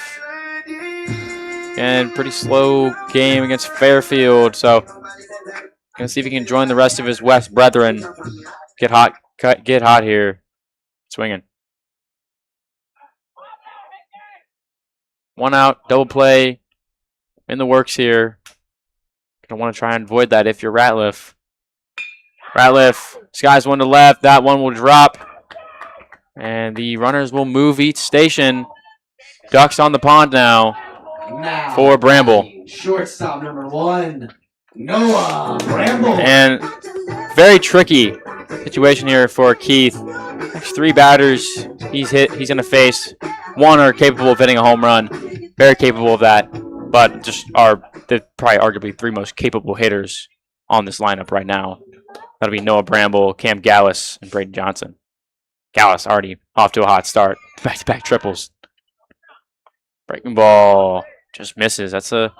Again, pretty slow game against Fairfield. So, gonna see if he can join the rest of his West brethren. Get hot here. Swinging. One out, double play in the works here. Gonna want to try and avoid that if you're Ratliff. Ratliff, skies one to left. That one will drop. And the runners will move each station. Ducks on the pond now for Bramble. Shortstop number 1, Noah Bramble. And very tricky situation here for Keith. Next 3 batters he's going to face. 1 are capable of hitting a home run. Very capable of that. but just are the probably arguably 3 most capable hitters on this lineup right now. That'll be Noah Bramble, Cam Gallus, and Braden Johnson. Gallus already off to a hot start. Back-to-back triples. Breaking ball just misses. That's a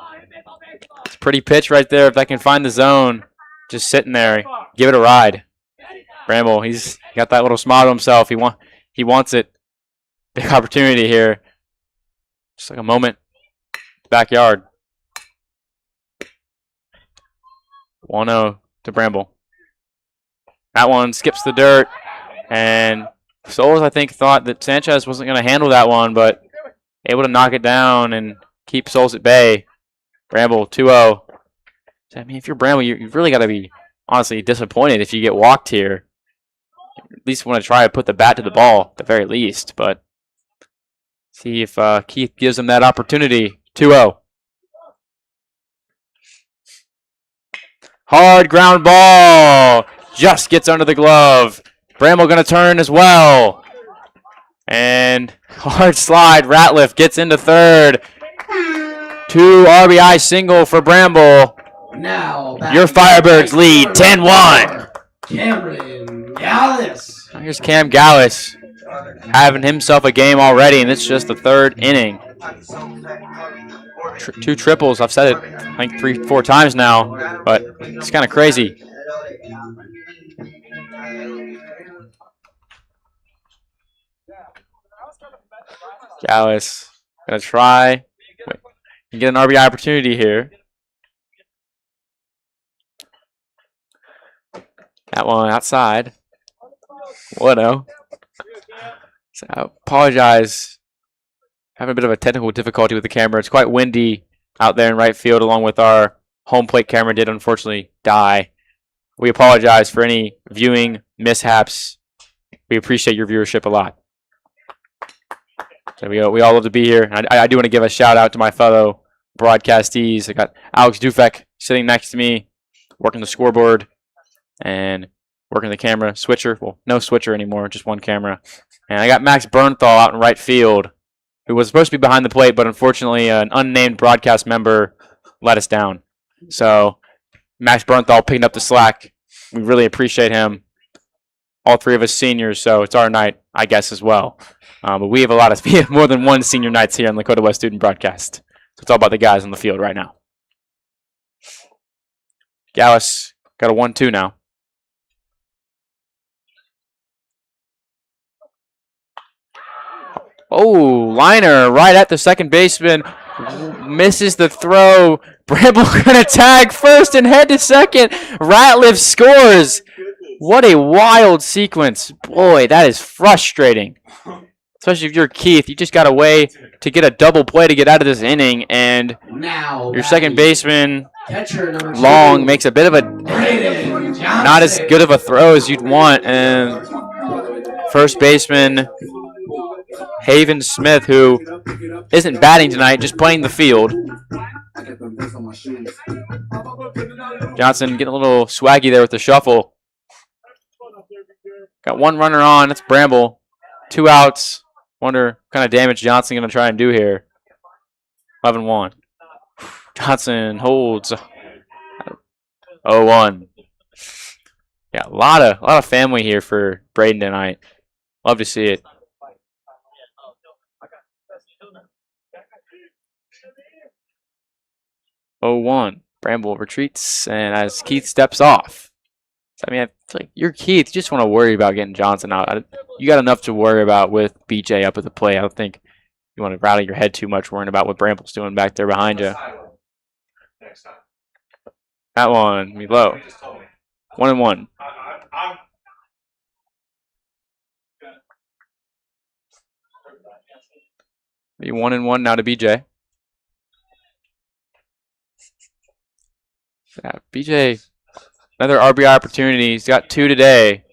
pretty pitch right there. If I can find the zone, just sitting there, give it a ride. Bramble, he's got that little smile to himself. He wants it. Big opportunity here. Just like a moment. Backyard. 1-0 to Bramble. That one skips the dirt. And Souls, I think, thought that Sanchez wasn't going to handle that one, but able to knock it down and keep Souls at bay. Bramble, 2-0. I mean, if you're Bramble, you've really got to be, honestly, disappointed if you get walked here. At least want to try to put the bat to the ball, at the very least. But see if Keith gives him that opportunity. 2-0. Hard ground ball. Just gets under the glove. Bramble going to turn as well. And hard slide. Ratliff gets into third. 2 RBI single for Bramble. Now your Firebirds lead 10-1. Cameron Gallus. Here's Cam Gallus having himself a game already, and it's just the 3rd inning. 2 triples. I've said it, I think 3-4 times now, but it's kind of crazy. Gallus gonna try and get an RBI opportunity here. That one outside. 1-0. So I apologize. Having a bit of a technical difficulty with the camera. It's quite windy out there in right field, along with our home plate camera did unfortunately die. We apologize for any viewing mishaps. We appreciate your viewership a lot. So we all love to be here. I do want to give a shout out to my fellow broadcastees. I got Alex Dufek sitting next to me, working the scoreboard and working the camera switcher. Well, no switcher anymore, just one camera. And I got Max Bernthal out in right field, who was supposed to be behind the plate, but unfortunately an unnamed broadcast member let us down. So Max Bernthal picking up the slack. We really appreciate him. All 3 of us seniors, so it's our night, I guess, as well. But we have more than one senior nights here on Lakota West Student Broadcast. So it's all about the guys on the field right now. Gallus got a 1-2 now. Oh, liner right at the second baseman. Misses the throw. Bramble going to tag first and head to second. Ratliff scores. What a wild sequence. Boy, that is frustrating. Especially if you're Keith. You just got a way to get a double play to get out of this inning. And now your second baseman, Long, makes a bit of a not as good of a throw as you'd want. And first baseman, Haven Smith, who isn't batting tonight, just playing the field. Johnson getting a little swaggy there with the shuffle. Got 1 runner on. That's Bramble. 2 outs. Wonder what kind of damage Johnson going to try and do here. 11-1. Johnson holds. 0-1. Yeah, a lot of family here for Braden tonight. Love to see it. 0-1. Bramble retreats, and as Keith steps off. So, I mean, I feel like you're Keith. You just want to worry about getting Johnson out. You got enough to worry about with BJ up at the plate. I don't think you want to rattle your head too much worrying about what Bramble's doing back there behind you. That one, be low. 1-1. Be 1-1 now to BJ. Yeah, BJ, another RBI opportunity. He's got 2 today.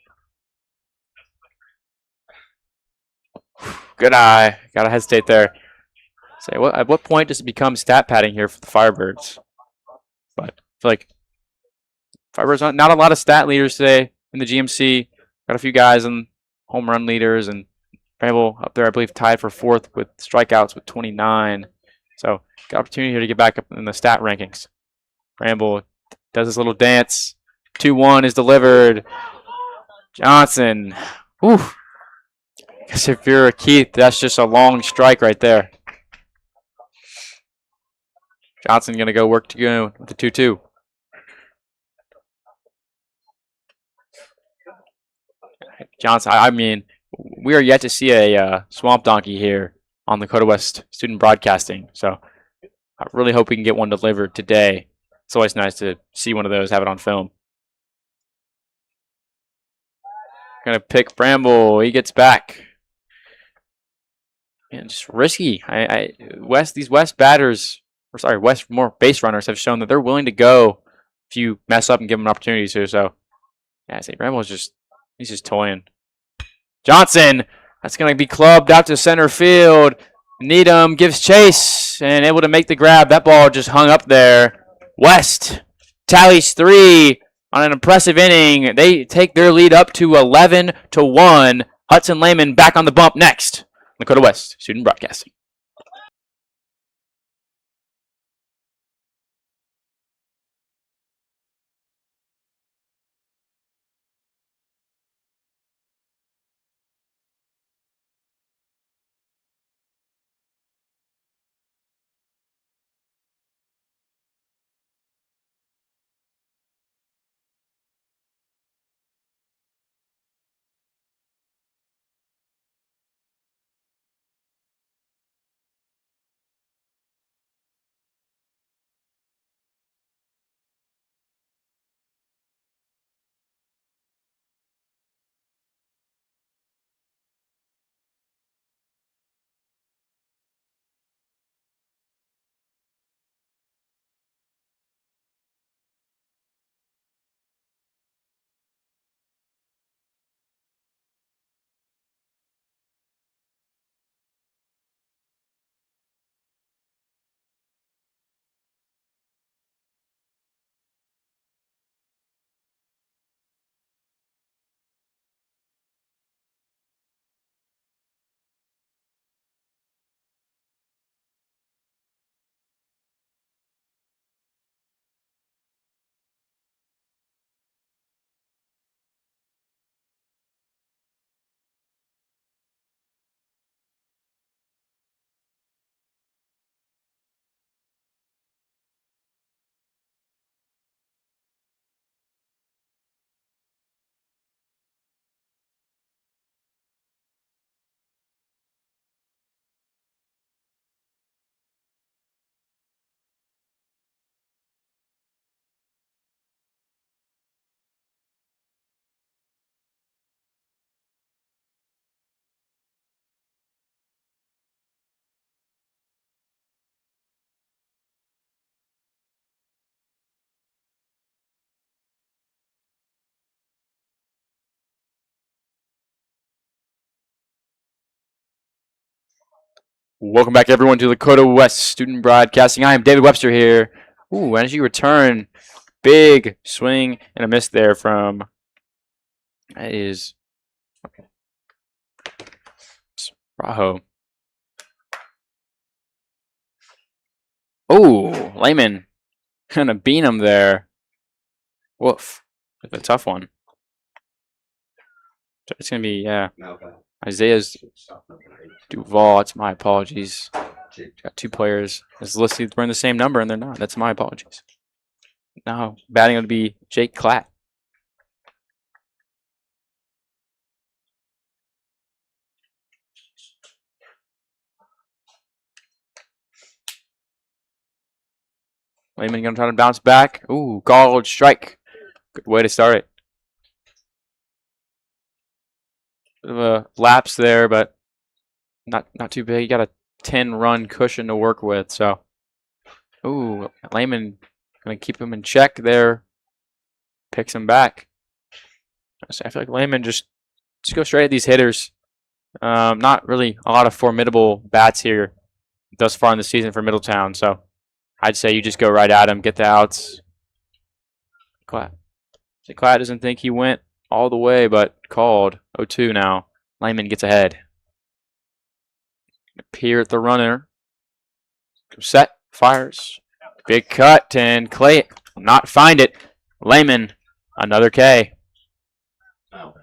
Good eye. Gotta hesitate there. Say, at what point does it become stat padding here for the Firebirds? But I feel like Firebirds not a lot of stat leaders today in the GMC. Got a few guys in home run leaders, and Bramble up there, I believe, tied for 4th with strikeouts with 29. So, good opportunity here to get back up in the stat rankings. Bramble does his little dance. 2-1 is delivered. Johnson. Whew. Guess if you're a Keith, that's just a long strike right there. Johnson going to go work to go with the 2-2. Johnson, I mean, we are yet to see a swamp donkey here on Lakota West Student Broadcasting. So I really hope we can get one delivered today. It's always nice to see one of those, have it on film. Gonna pick Bramble. He gets back. And just risky. These West batters, or sorry, West more base runners have shown that they're willing to go if you mess up and give them opportunities here. So yeah, I say Bramble's he's just toying. Johnson, that's gonna be clubbed out to center field. Needham gives chase and able to make the grab. That ball just hung up there. West tallies 3 on an impressive inning. They take their lead up to 11-1. Hudson Lehman back on the bump next. Lakota West Student Broadcasting. Welcome back, everyone, to Lakota West Student Broadcasting. I am David Webster here. Ooh, energy return. Big swing and a miss there from. That is. Okay. Raho. Oh, Lehman. Gonna beat him there. Woof. That's a tough one. It's gonna be, yeah. Isaiah's Duval. That's my apologies. Got 2 players. It's listed wearing the same number, and they're not. That's my apologies. Now batting would be Jake Klatt. Lehman gonna try to bounce back. Ooh, called strike. Good way to start it. Bit of a lapse there, but not too big. You got a 10-run cushion to work with. So, ooh, Lehman gonna keep him in check there. Picks him back. So I feel like Lehman just go straight at these hitters. Not really a lot of formidable bats here thus far in the season for Middletown. So I'd say you just go right at him, get the outs. Klatt doesn't think he went all the way, but called. 0-2 now. Lehman gets ahead. Peer at the runner. Set. Fires. Big cut. And Clay not find it. Lehman. Another K. Oh.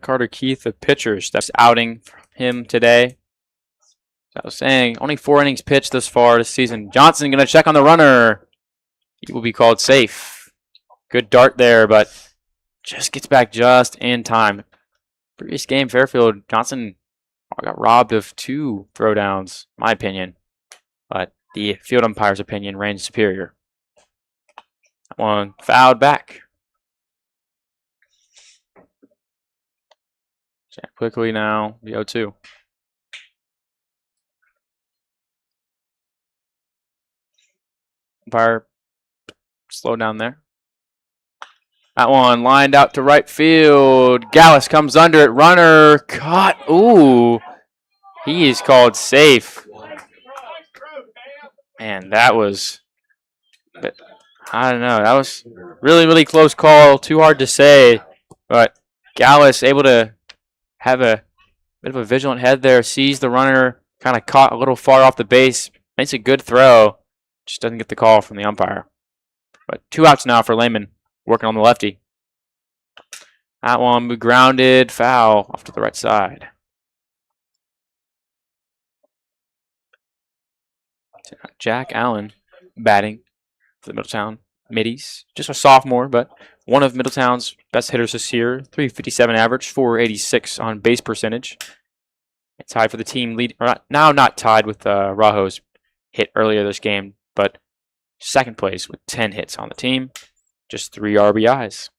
Carter Keith, the pitcher, steps outing for him today. As I was saying, only 4 innings pitched thus far this season. Johnson going to check on the runner. He will be called safe. Good dart there, but just gets back just in time. Previous game, Fairfield, Johnson got robbed of 2 throwdowns, in my opinion. But the field umpire's opinion reigns superior. That one fouled back. Check quickly now, the 0-2. Umpire, slow down there. That one lined out to right field. Gallus comes under it. Runner caught. Ooh. He is called safe. Man, that was, I don't know. That was really, really close call. Too hard to say. But Gallus able to have a bit of a vigilant head there. Sees the runner. Kind of caught a little far off the base. Makes a good throw. Just doesn't get the call from the umpire. But 2 outs now for Lehman. Working on the lefty. That one grounded, foul off to the right side. Jack Allen batting for the Middletown Middies. Just a sophomore, but one of Middletown's best hitters this year. .357 average, .486 on base percentage. It's tied for the team lead. Or now not tied with Rajo's hit earlier this game, but second place with 10 hits on the team. Just 3 RBIs.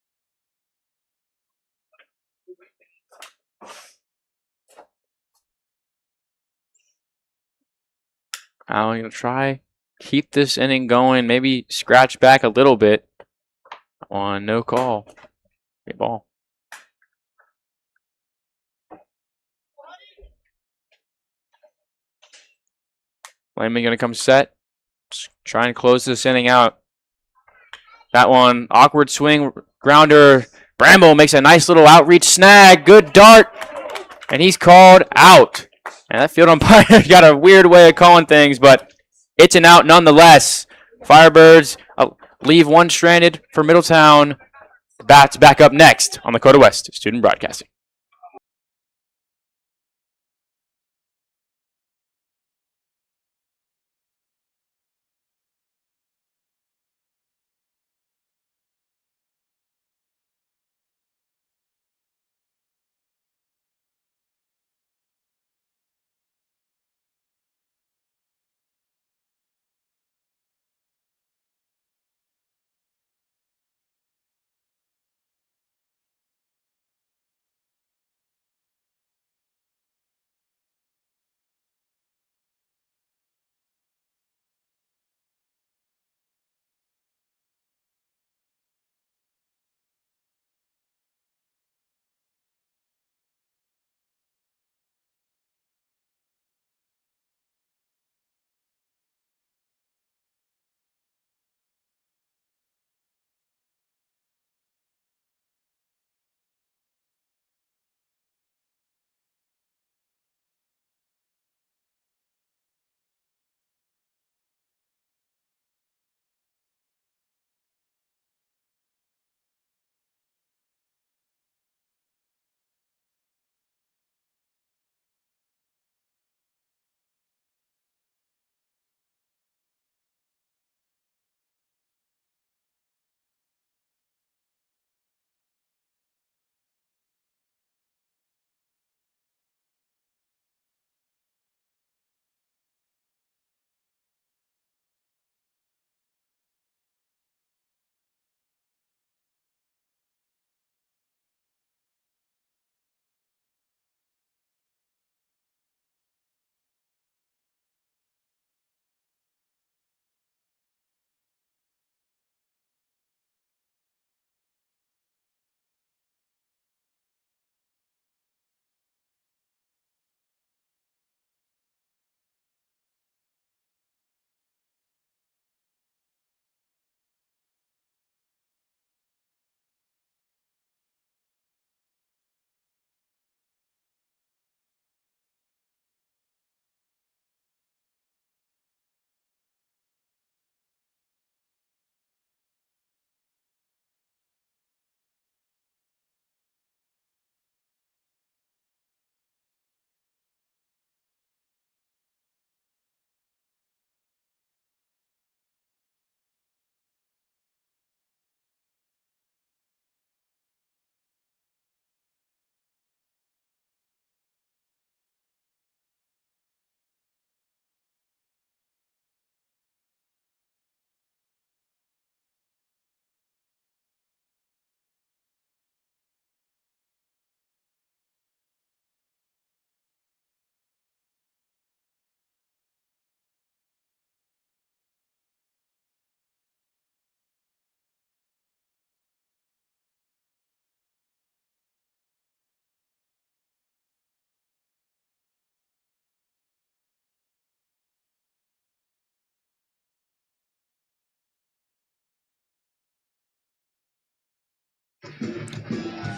I'm going to try keep this inning going. Maybe scratch back a little bit on no call. Great ball. Lehman going to come set. Just try and close this inning out. That one, awkward swing, grounder. Bramble makes a nice little outreach snag. Good dart. And he's called out. And that field umpire got a weird way of calling things, but it's an out nonetheless. Firebirds leave one stranded for Middletown. Bats back up next on Lakota West Student Broadcasting.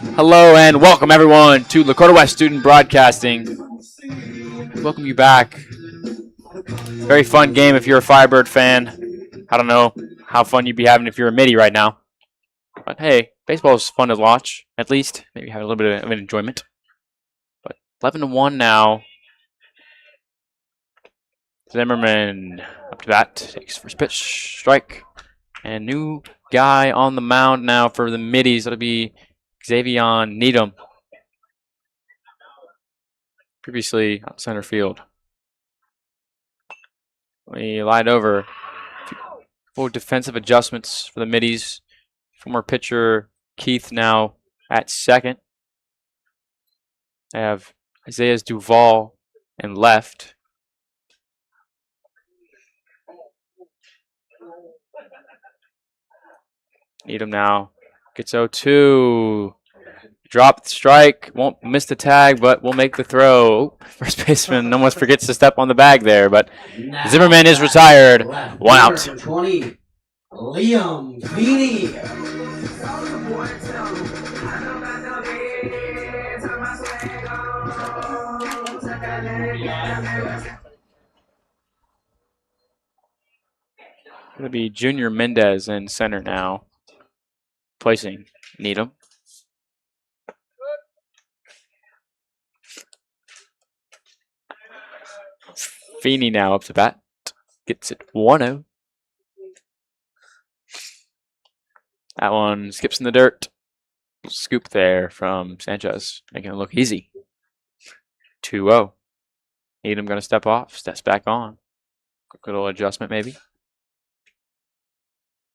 Hello and welcome everyone to Lakota West Student Broadcasting. Welcome you back. Very fun game if you're a Firebird fan. I don't know how fun you'd be having if you're a Middie right now. But hey, baseball is fun to watch, at least. Maybe have a little bit of an enjoyment. But 11-1 now. Zimmerman up to bat, takes first pitch, strike. And new guy on the mound now for the Middies. That'll be Xavier Needham. Previously on center field. We lied over. Full defensive adjustments for the Middies. Former pitcher Keith now at second. I have Isaiah Duval in left. Needham now gets 0-2. Drop the strike. Won't miss the tag, but will make the throw. First baseman almost forgets to step on the bag there, but Zimmerman is retired. 1 out. 20, Liam Feeney. Going to be Junior Mendez in center now, placing Needham. Feeney now up to bat. Gets it 1-0. That one skips in the dirt. Scoop there from Sanchez, making it look easy. 2-0. Needham going to step off, steps back on. Quick little adjustment maybe.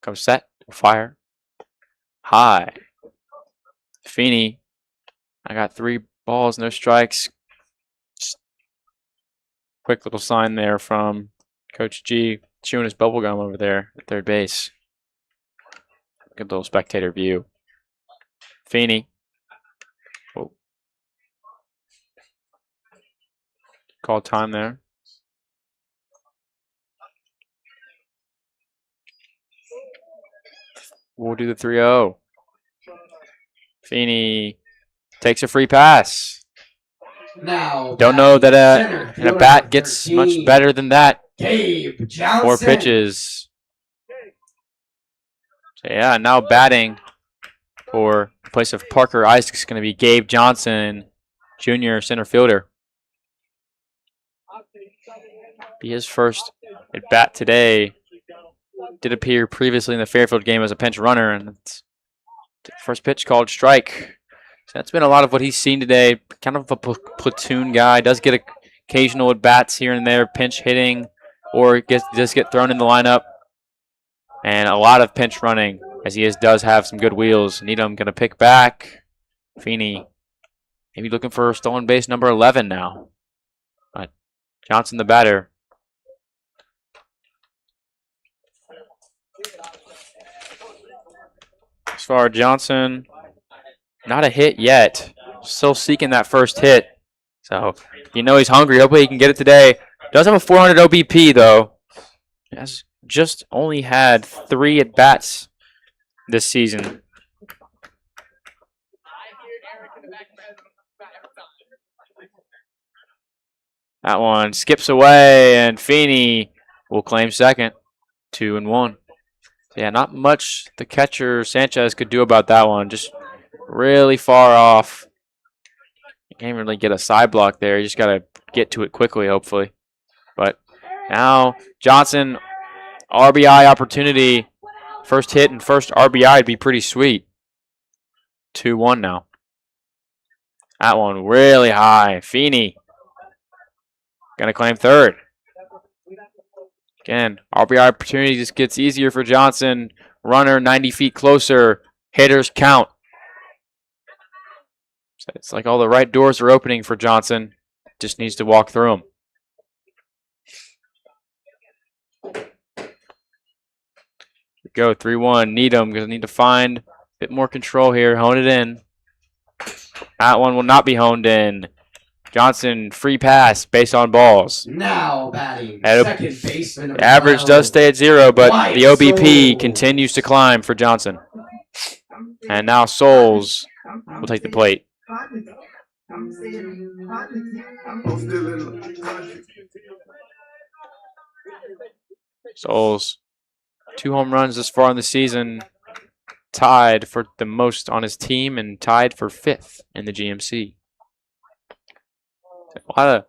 Comes set, fire. High. Feeney. I got 3 balls, no strikes. Quick little sign there from Coach G, chewing his bubble gum over there at third base. Good little spectator view. Feeney. Oh. Call time there. We'll do the 3-0. Feeney takes a free pass. Now, don't know that a bat gets much better than that. Gabe Johnson. 4 pitches. So yeah, now batting for the place of Parker Isaac is going to be Gabe Johnson, junior center fielder. Be his first at bat today. Did appear previously in the Fairfield game as a pinch runner, and it's first pitch called strike. So that's been a lot of what he's seen today. Kind of a platoon guy. Does get occasional at bats here and there, pinch hitting, or does get thrown in the lineup. And a lot of pinch running, as he does have some good wheels. Needham going to pick back. Feeney maybe looking for stolen base number 11 now. But Johnson the batter. As far as Johnson, not a hit yet. Still seeking that first hit. So, you know he's hungry. Hopefully he can get it today. Does have a 400 OBP, though. Has just only had 3 at-bats this season. That one skips away, and Feeney will claim second. 2-1. So yeah, not much the catcher Sanchez could do about that one. Just really far off. You can't really get a side block there. You just got to get to it quickly, hopefully. But now Johnson, RBI opportunity. First hit and first RBI would be pretty sweet. 2-1 now. That one really high. Feeney going to claim third. Again, RBI opportunity just gets easier for Johnson. Runner 90 feet closer. Hitters count. So it's like all the right doors are opening for Johnson. Just needs to walk through them. Go 3-1. Needham going to need to find a bit more control here. Hone it in. That one will not be honed in. Johnson, free pass based on balls. Now batting, second baseman. The average does stay at 0, but the OBP continues to climb for Johnson. And now Souls will take the plate. Souls, 2 home runs this far in the season, tied for the most on his team and tied for 5th in the GMC. Not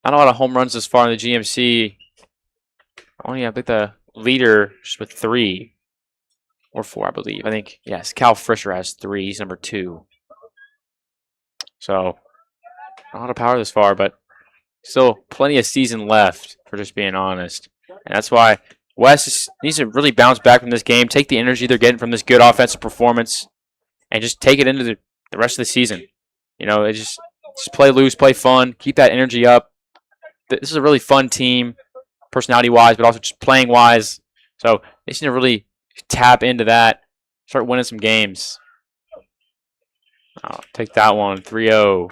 a lot of home runs this far in the GMC. Only, I think the leader is with 3 or 4, I believe. I think, yes, Cal Fisher has 3. He's number 2. So, not a lot of power this far, but still plenty of season left, for just being honest. And that's why West needs to really bounce back from this game, take the energy they're getting from this good offensive performance, and just take it into the rest of the season. You know, just play loose, play fun, keep that energy up. This is a really fun team, personality-wise, but also just playing-wise. So they just need to really tap into that, start winning some games. I'll take that one, 3-0.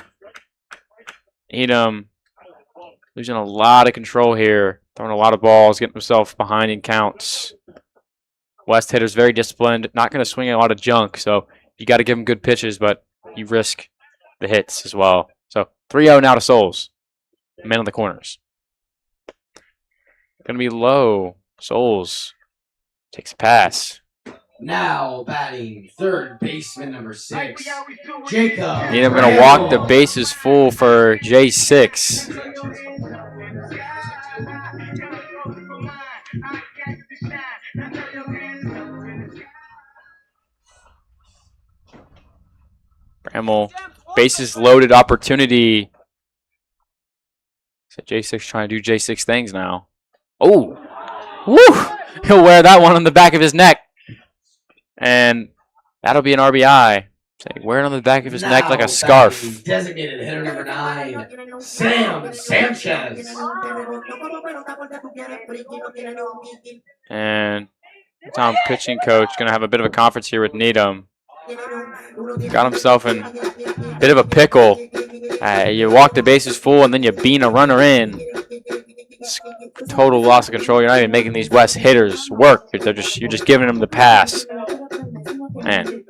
Needham losing a lot of control here, throwing a lot of balls, getting himself behind in counts. West hitter's very disciplined, not going to swing a lot of junk, so you got to give him good pitches, but you risk the hits as well. So 3-0 now to Souls. Men on the corners. Going to be low. Souls takes a pass. Now batting third baseman number 6, Jacob. Needham going to walk the bases full for J6. Bramall, bases loaded opportunity. So J6 trying to do J6 things now. Oh, woo! He'll wear that one on the back of his neck. And that'll be an RBI. So wear it on the back of his neck like a scarf. Designated hitter number 9, Sam Sanchez. And Tom, pitching coach, going to have a bit of a conference here with Needham. Got himself in a bit of a pickle. You walk the bases full and then you bean a runner in. It's total loss of control. You're not even making these West hitters work. You're just giving them the pass. Man,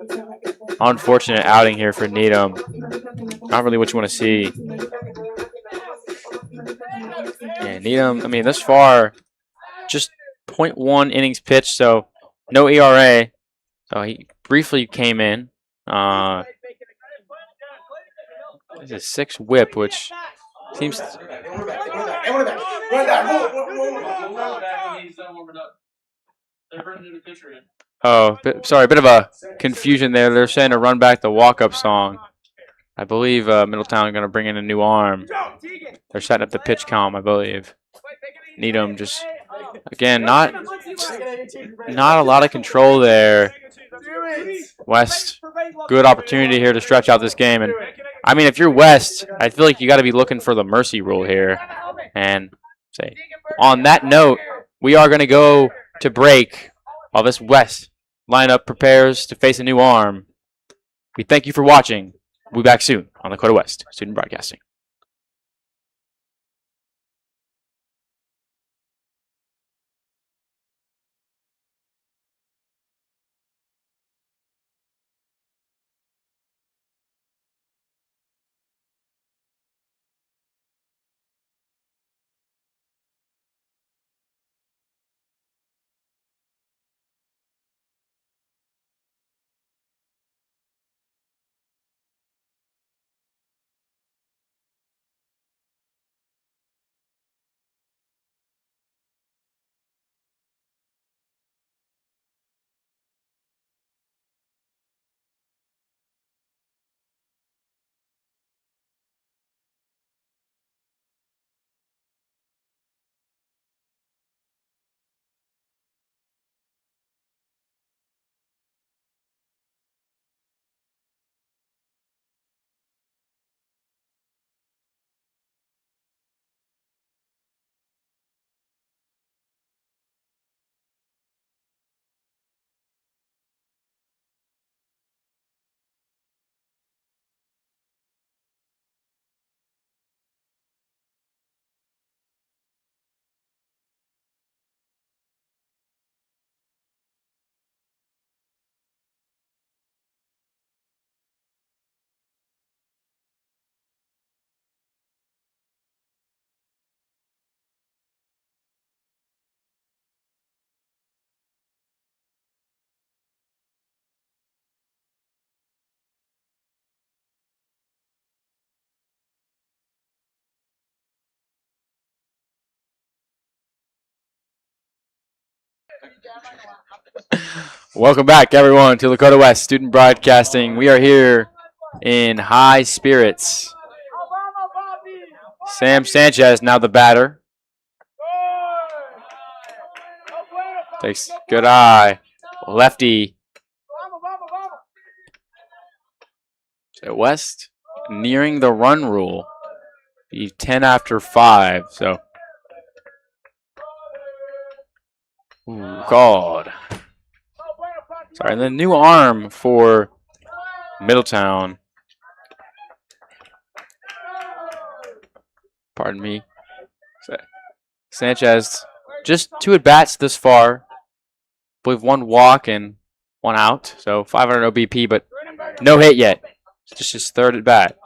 unfortunate outing here for Needham. Not really what you want to see. And Needham, I mean, this far, just 0.1 innings pitched, so no ERA. So he briefly came in. It's a 6 whip, which seems. Oh, sorry, a bit of a confusion there. They're saying to run back the walk-up song. I believe Middletown going to bring in a new arm. They're setting up the pitch count, I believe. Needham just, again, not a lot of control there. West, good opportunity here to stretch out this game. And I mean, if you're West, I feel like you got to be looking for the mercy rule here. And say, on that note, we are going to go to break while this West lineup prepares to face a new arm. We thank you for watching. We'll be back soon on Lakota West Student Broadcasting. Welcome back, everyone, to Lakota West Student Broadcasting. We are here in high spirits. Sam Sanchez now the batter. Takes good eye. Lefty. So West nearing the run rule. Be 10 after 5. So. Ooh, called. Sorry, and the new arm for Middletown. Pardon me. Sanchez, just 2 at-bats this far. I believe 1 walk and 1 out. So 500 OBP, but no hit yet. It's just his 3rd at-bat.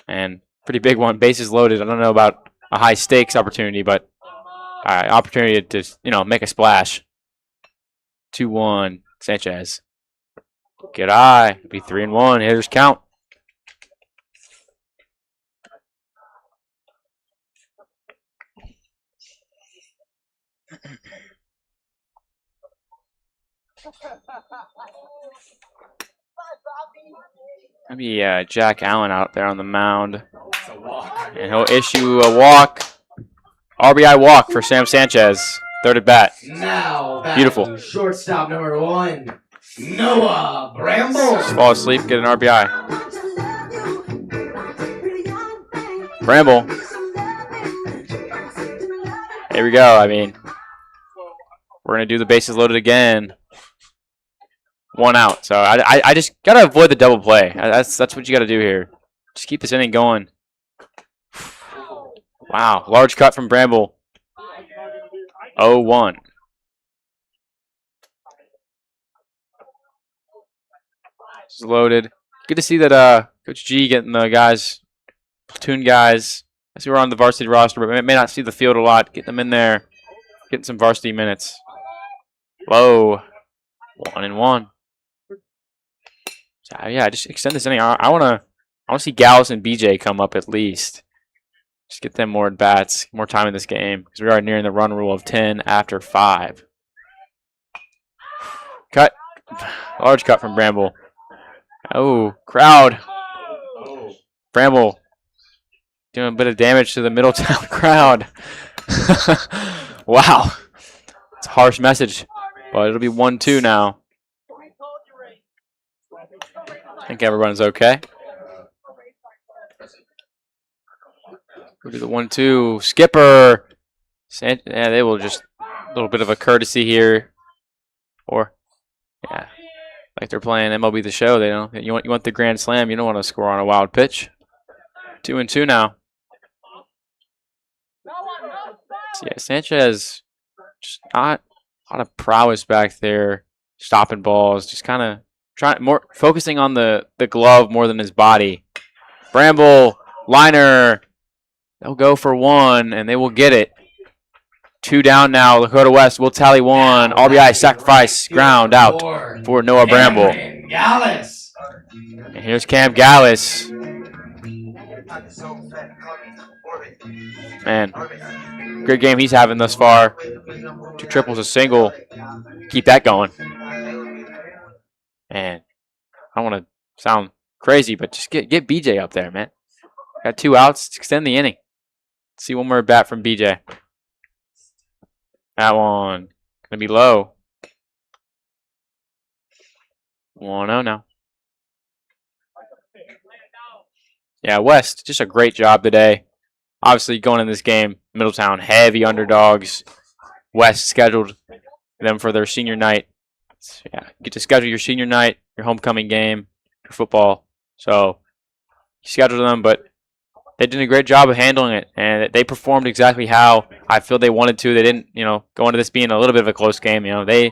And pretty big one, bases loaded. I don't know about a high-stakes opportunity, but opportunity to, make a splash. 2-1, Sanchez. Good eye. Be 3-1. Hitters count. Maybe Jack Allen out there on the mound. And he'll issue a walk. RBI walk for Sam Sanchez. 3rd at bat. Now, beautiful. Shortstop number 1, Noah Bramble. Just fall asleep, get an RBI. Bramble. Here we go. I mean, we're going to do the bases loaded again. 1 out. So I just got to avoid the double play. That's what you got to do here. Just keep this inning going. Wow. Large cut from Bramble. 0-1. This is loaded. Good to see that Coach G getting the guys, platoon guys. I see we're on the varsity roster, but may not see the field a lot. Getting them in there, getting some varsity minutes. Low. 1-1. So, yeah, just extend this inning. I want to see Gallus and BJ come up at least. Just get them more at bats, more time in this game, because we are nearing the run rule of 10 after 5. Cut. Large cut from Bramble. Oh, crowd. Bramble doing a bit of damage to the Middletown crowd. Wow. It's a harsh message, but it'll be 1-2 now. I think everyone's okay. Go to the 1-2. Skipper. Yeah, they will just a little bit of a courtesy here. Or, yeah, like they're playing MLB The Show. They don't. You want the grand slam. You don't want to score on a wild pitch. 2-2 now. So, yeah, Sanchez just not a lot of prowess back there, stopping balls. Just kind of focusing on the glove more than his body. Bramble, liner. They'll go for 1, and they will get it. 2 down now. Lakota West will tally 1. RBI sacrifice ground out for Noah Bramble. And here's Cam Gallus. Man, great game he's having thus far. 2 triples, a single. Keep that going. And I don't want to sound crazy, but just get BJ up there, man. Got 2 outs. Let's extend the inning. Let's see one more bat from BJ. That one gonna be low. 1-0 now. Yeah, West, just a great job today. Obviously, going in this game, Middletown, heavy underdogs. West scheduled them for their senior night. So, yeah, you get to schedule your senior night, your homecoming game, your football. So, you scheduled them, but they did a great job of handling it, and they performed exactly how I feel they wanted to. They didn't, go into this being a little bit of a close game. They're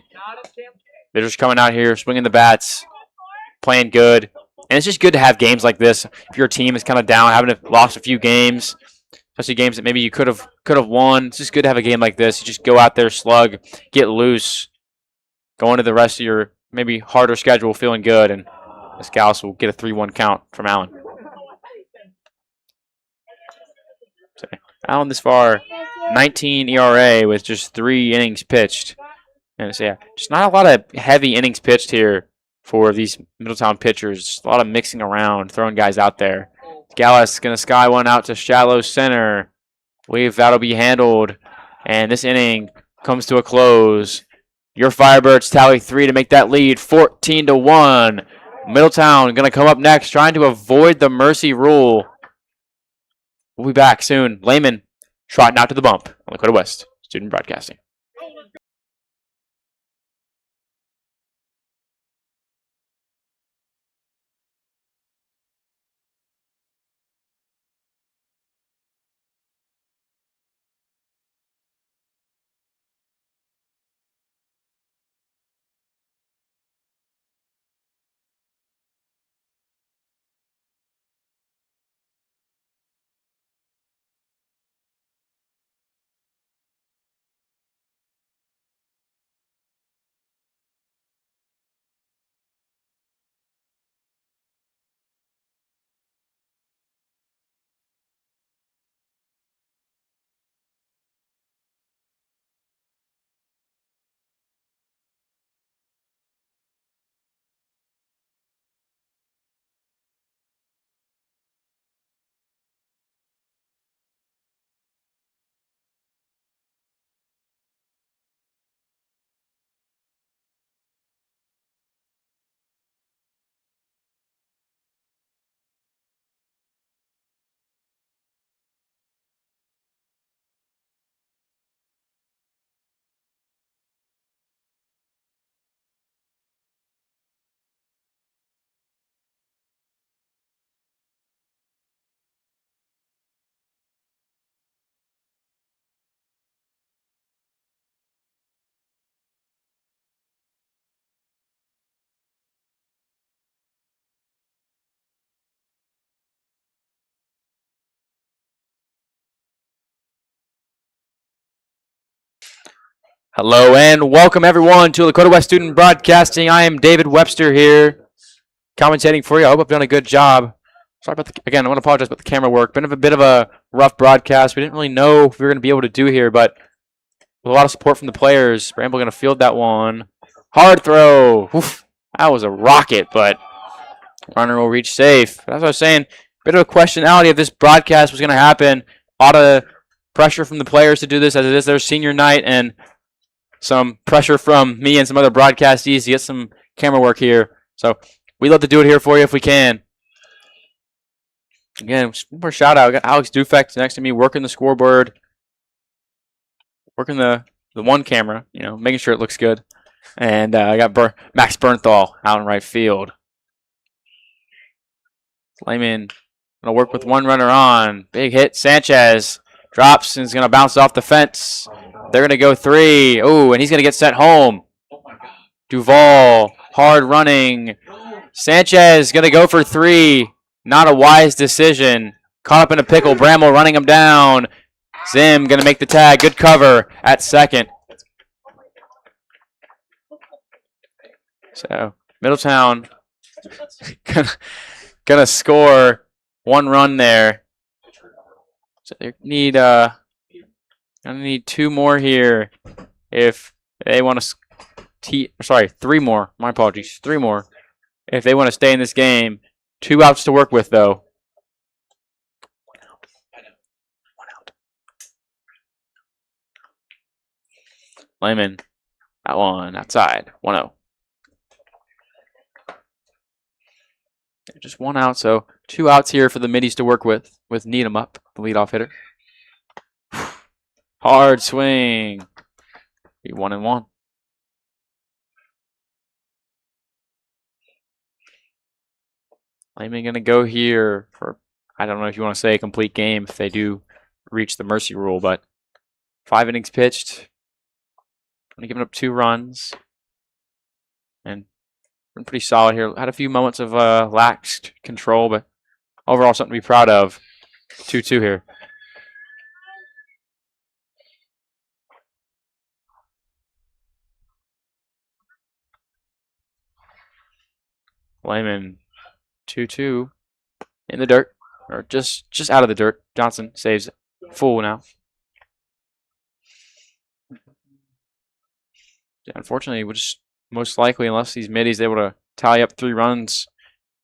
just coming out here, swinging the bats, playing good. And it's just good to have games like this. If your team is kind of down, having lost a few games, especially games that maybe you could have won, it's just good to have a game like this. You just go out there, slug, get loose, go into the rest of your maybe harder schedule feeling good, and this Gallus will get a 3-1 count from Allen. Allen this far, 19 ERA with just 3 innings pitched. And so, yeah, just not a lot of heavy innings pitched here for these Middletown pitchers. Just a lot of mixing around, throwing guys out there. Gallus going to sky one out to shallow center. Believe that'll be handled. And this inning comes to a close. Your Firebirds tally 3 to make that lead 14-1. Middletown going to come up next, trying to avoid the mercy rule. We'll be back soon. Lehman trotting out to the bump on Lakota West Student Broadcasting. Hello and welcome everyone to Lakota West Student Broadcasting. I am David Webster here, commentating for you. I hope I've done a good job. Sorry about again, I want to apologize about the camera work. Been a bit of a rough broadcast. We didn't really know if we were going to be able to do here, but with a lot of support from the players, Bramble going to field that one. Hard throw. Oof, that was a rocket, but runner will reach safe. That's what I was saying. Bit of a questionality if this broadcast was going to happen. A lot of pressure from the players to do this as it is their senior night, and some pressure from me and some other broadcastees to get some camera work here. So we'd love to do it here for you if we can. Again, one more shout out. I got Alex Dufek next to me working the scoreboard, working the one camera, making sure it looks good. And I got Max Bernthal out in right field. Lehman going to work with one runner on. Big hit. Sanchez drops and is going to bounce off the fence. They're going to go 3. Oh, and he's going to get sent home. Duvall, hard running. Sanchez going to go for 3. Not a wise decision. Caught up in a pickle. Bramble running him down. Zim going to make the tag. Good cover at second. So Middletown gonna score 1 run there. So they need gonna need 2 more here if they want to. Sorry, 3 more. My apologies. 3 more if they want to stay in this game. 2 outs to work with though. 1 out. Lehman, that one outside. 1-0. Just 1 out, so 2 outs here for the Middies to work with Needham up, the leadoff hitter. Hard swing. Be 1-1. Lehman going to go here for, I don't know if you want to say a complete game if they do reach the mercy rule, but 5 innings pitched. Only giving up 2 runs. And been pretty solid here. Had a few moments of lax control, but overall something to be proud of. 2-2 here. Lehman 2-2 in the dirt, or just out of the dirt. Johnson saves full now. unfortunately, we'll just most likely, unless these middies able to tally up 3 runs,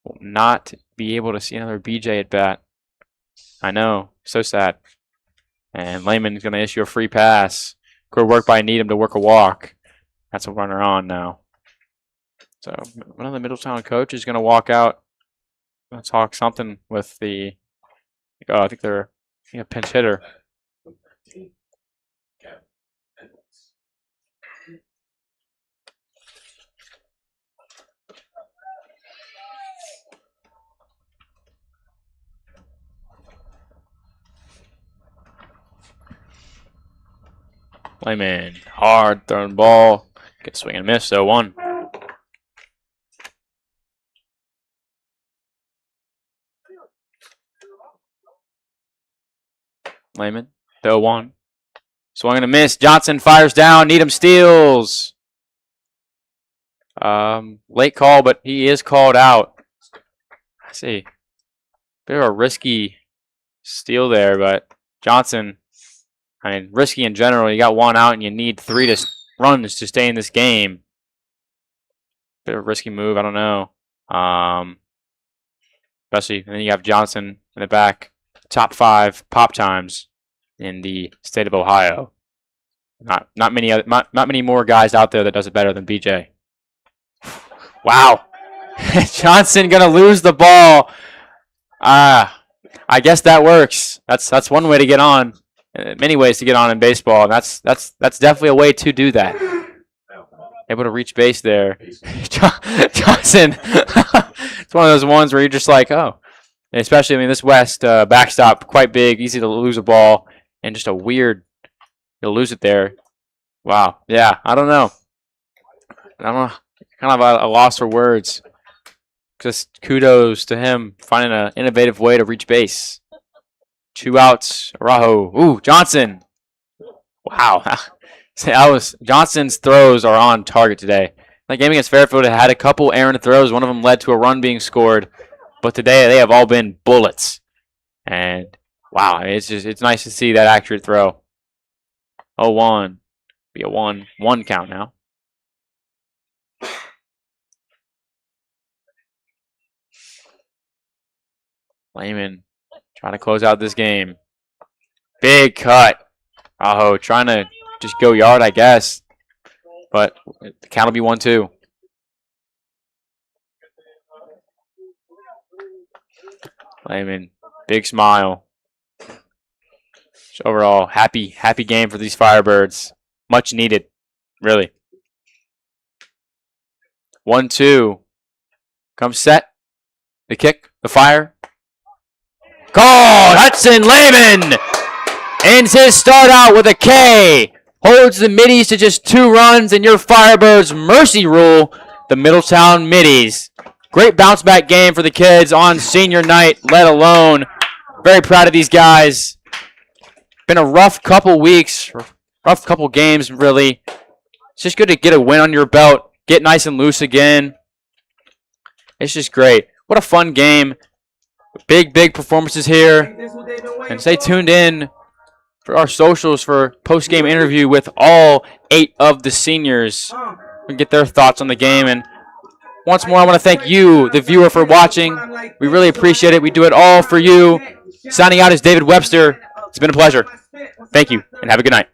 will not be able to see another BJ at bat. I know, so sad. And Lehman's going to issue a free pass. Good work by Needham to work a walk. That's a runner on now. So one of the Middletown coach is going to walk out. Going to talk something with the. I think they're a pinch hitter. Lehman, hard thrown ball. Good swing and miss, 0-1. Lehman, 0-1. Swing and a miss. Johnson fires down. Needham steals. Late call, but he is called out. I see. Bit of a risky steal there, but Johnson, I mean, risky in general. You got 1 out and you need 3 runs to stay in this game. Bit of a risky move. I don't know. Especially, and then you have Johnson in the back. Top 5 pop times in the state of Ohio. Not many more guys out there that does it better than BJ. Wow. Johnson gonna lose the ball. I guess that works. That's one way to get on. Many ways to get on in baseball, and that's definitely a way to do that. Able to reach base there. Johnson. It's one of those ones where you're just like, oh. And especially, I mean, this West backstop, quite big, easy to lose a ball, and just a weird, you'll lose it there. Wow. Yeah, I don't know. Kind of a loss for words. Just kudos to him finding an innovative way to reach base. 2 outs. Arajo. Ooh, Johnson. Wow. Johnson's throws are on target today. That game against Fairfield had a couple errant throws. One of them led to a run being scored. But today they have all been bullets. And wow, it's nice to see that accurate throw. 0-1. Be a 1-1 count now. Lehman trying to close out this game. Big cut. Aho trying to just go yard, I guess. But the count will be 1-2. Lehman, big smile. So overall, happy game for these Firebirds. Much needed, really. 1-2. Comes set. The kick, the fire. Called! Hudson Lehman ends his start out with a K. Holds the Middies to just 2 runs, and your Firebirds mercy rule the Middletown Middies. Great bounce back game for the kids on senior night, let alone. Very proud of these guys. Been a rough couple weeks, rough couple games, really. It's just good to get a win on your belt, get nice and loose again. It's just great. What a fun game. Big performances here. And stay tuned in for our socials for post-game interview with all 8 of the seniors and get their thoughts on the game. And once more, I want to thank you, the viewer, for watching. We really appreciate it. We do it all for you. Signing out is David Webster. It's been a pleasure. Thank you, and have a good night.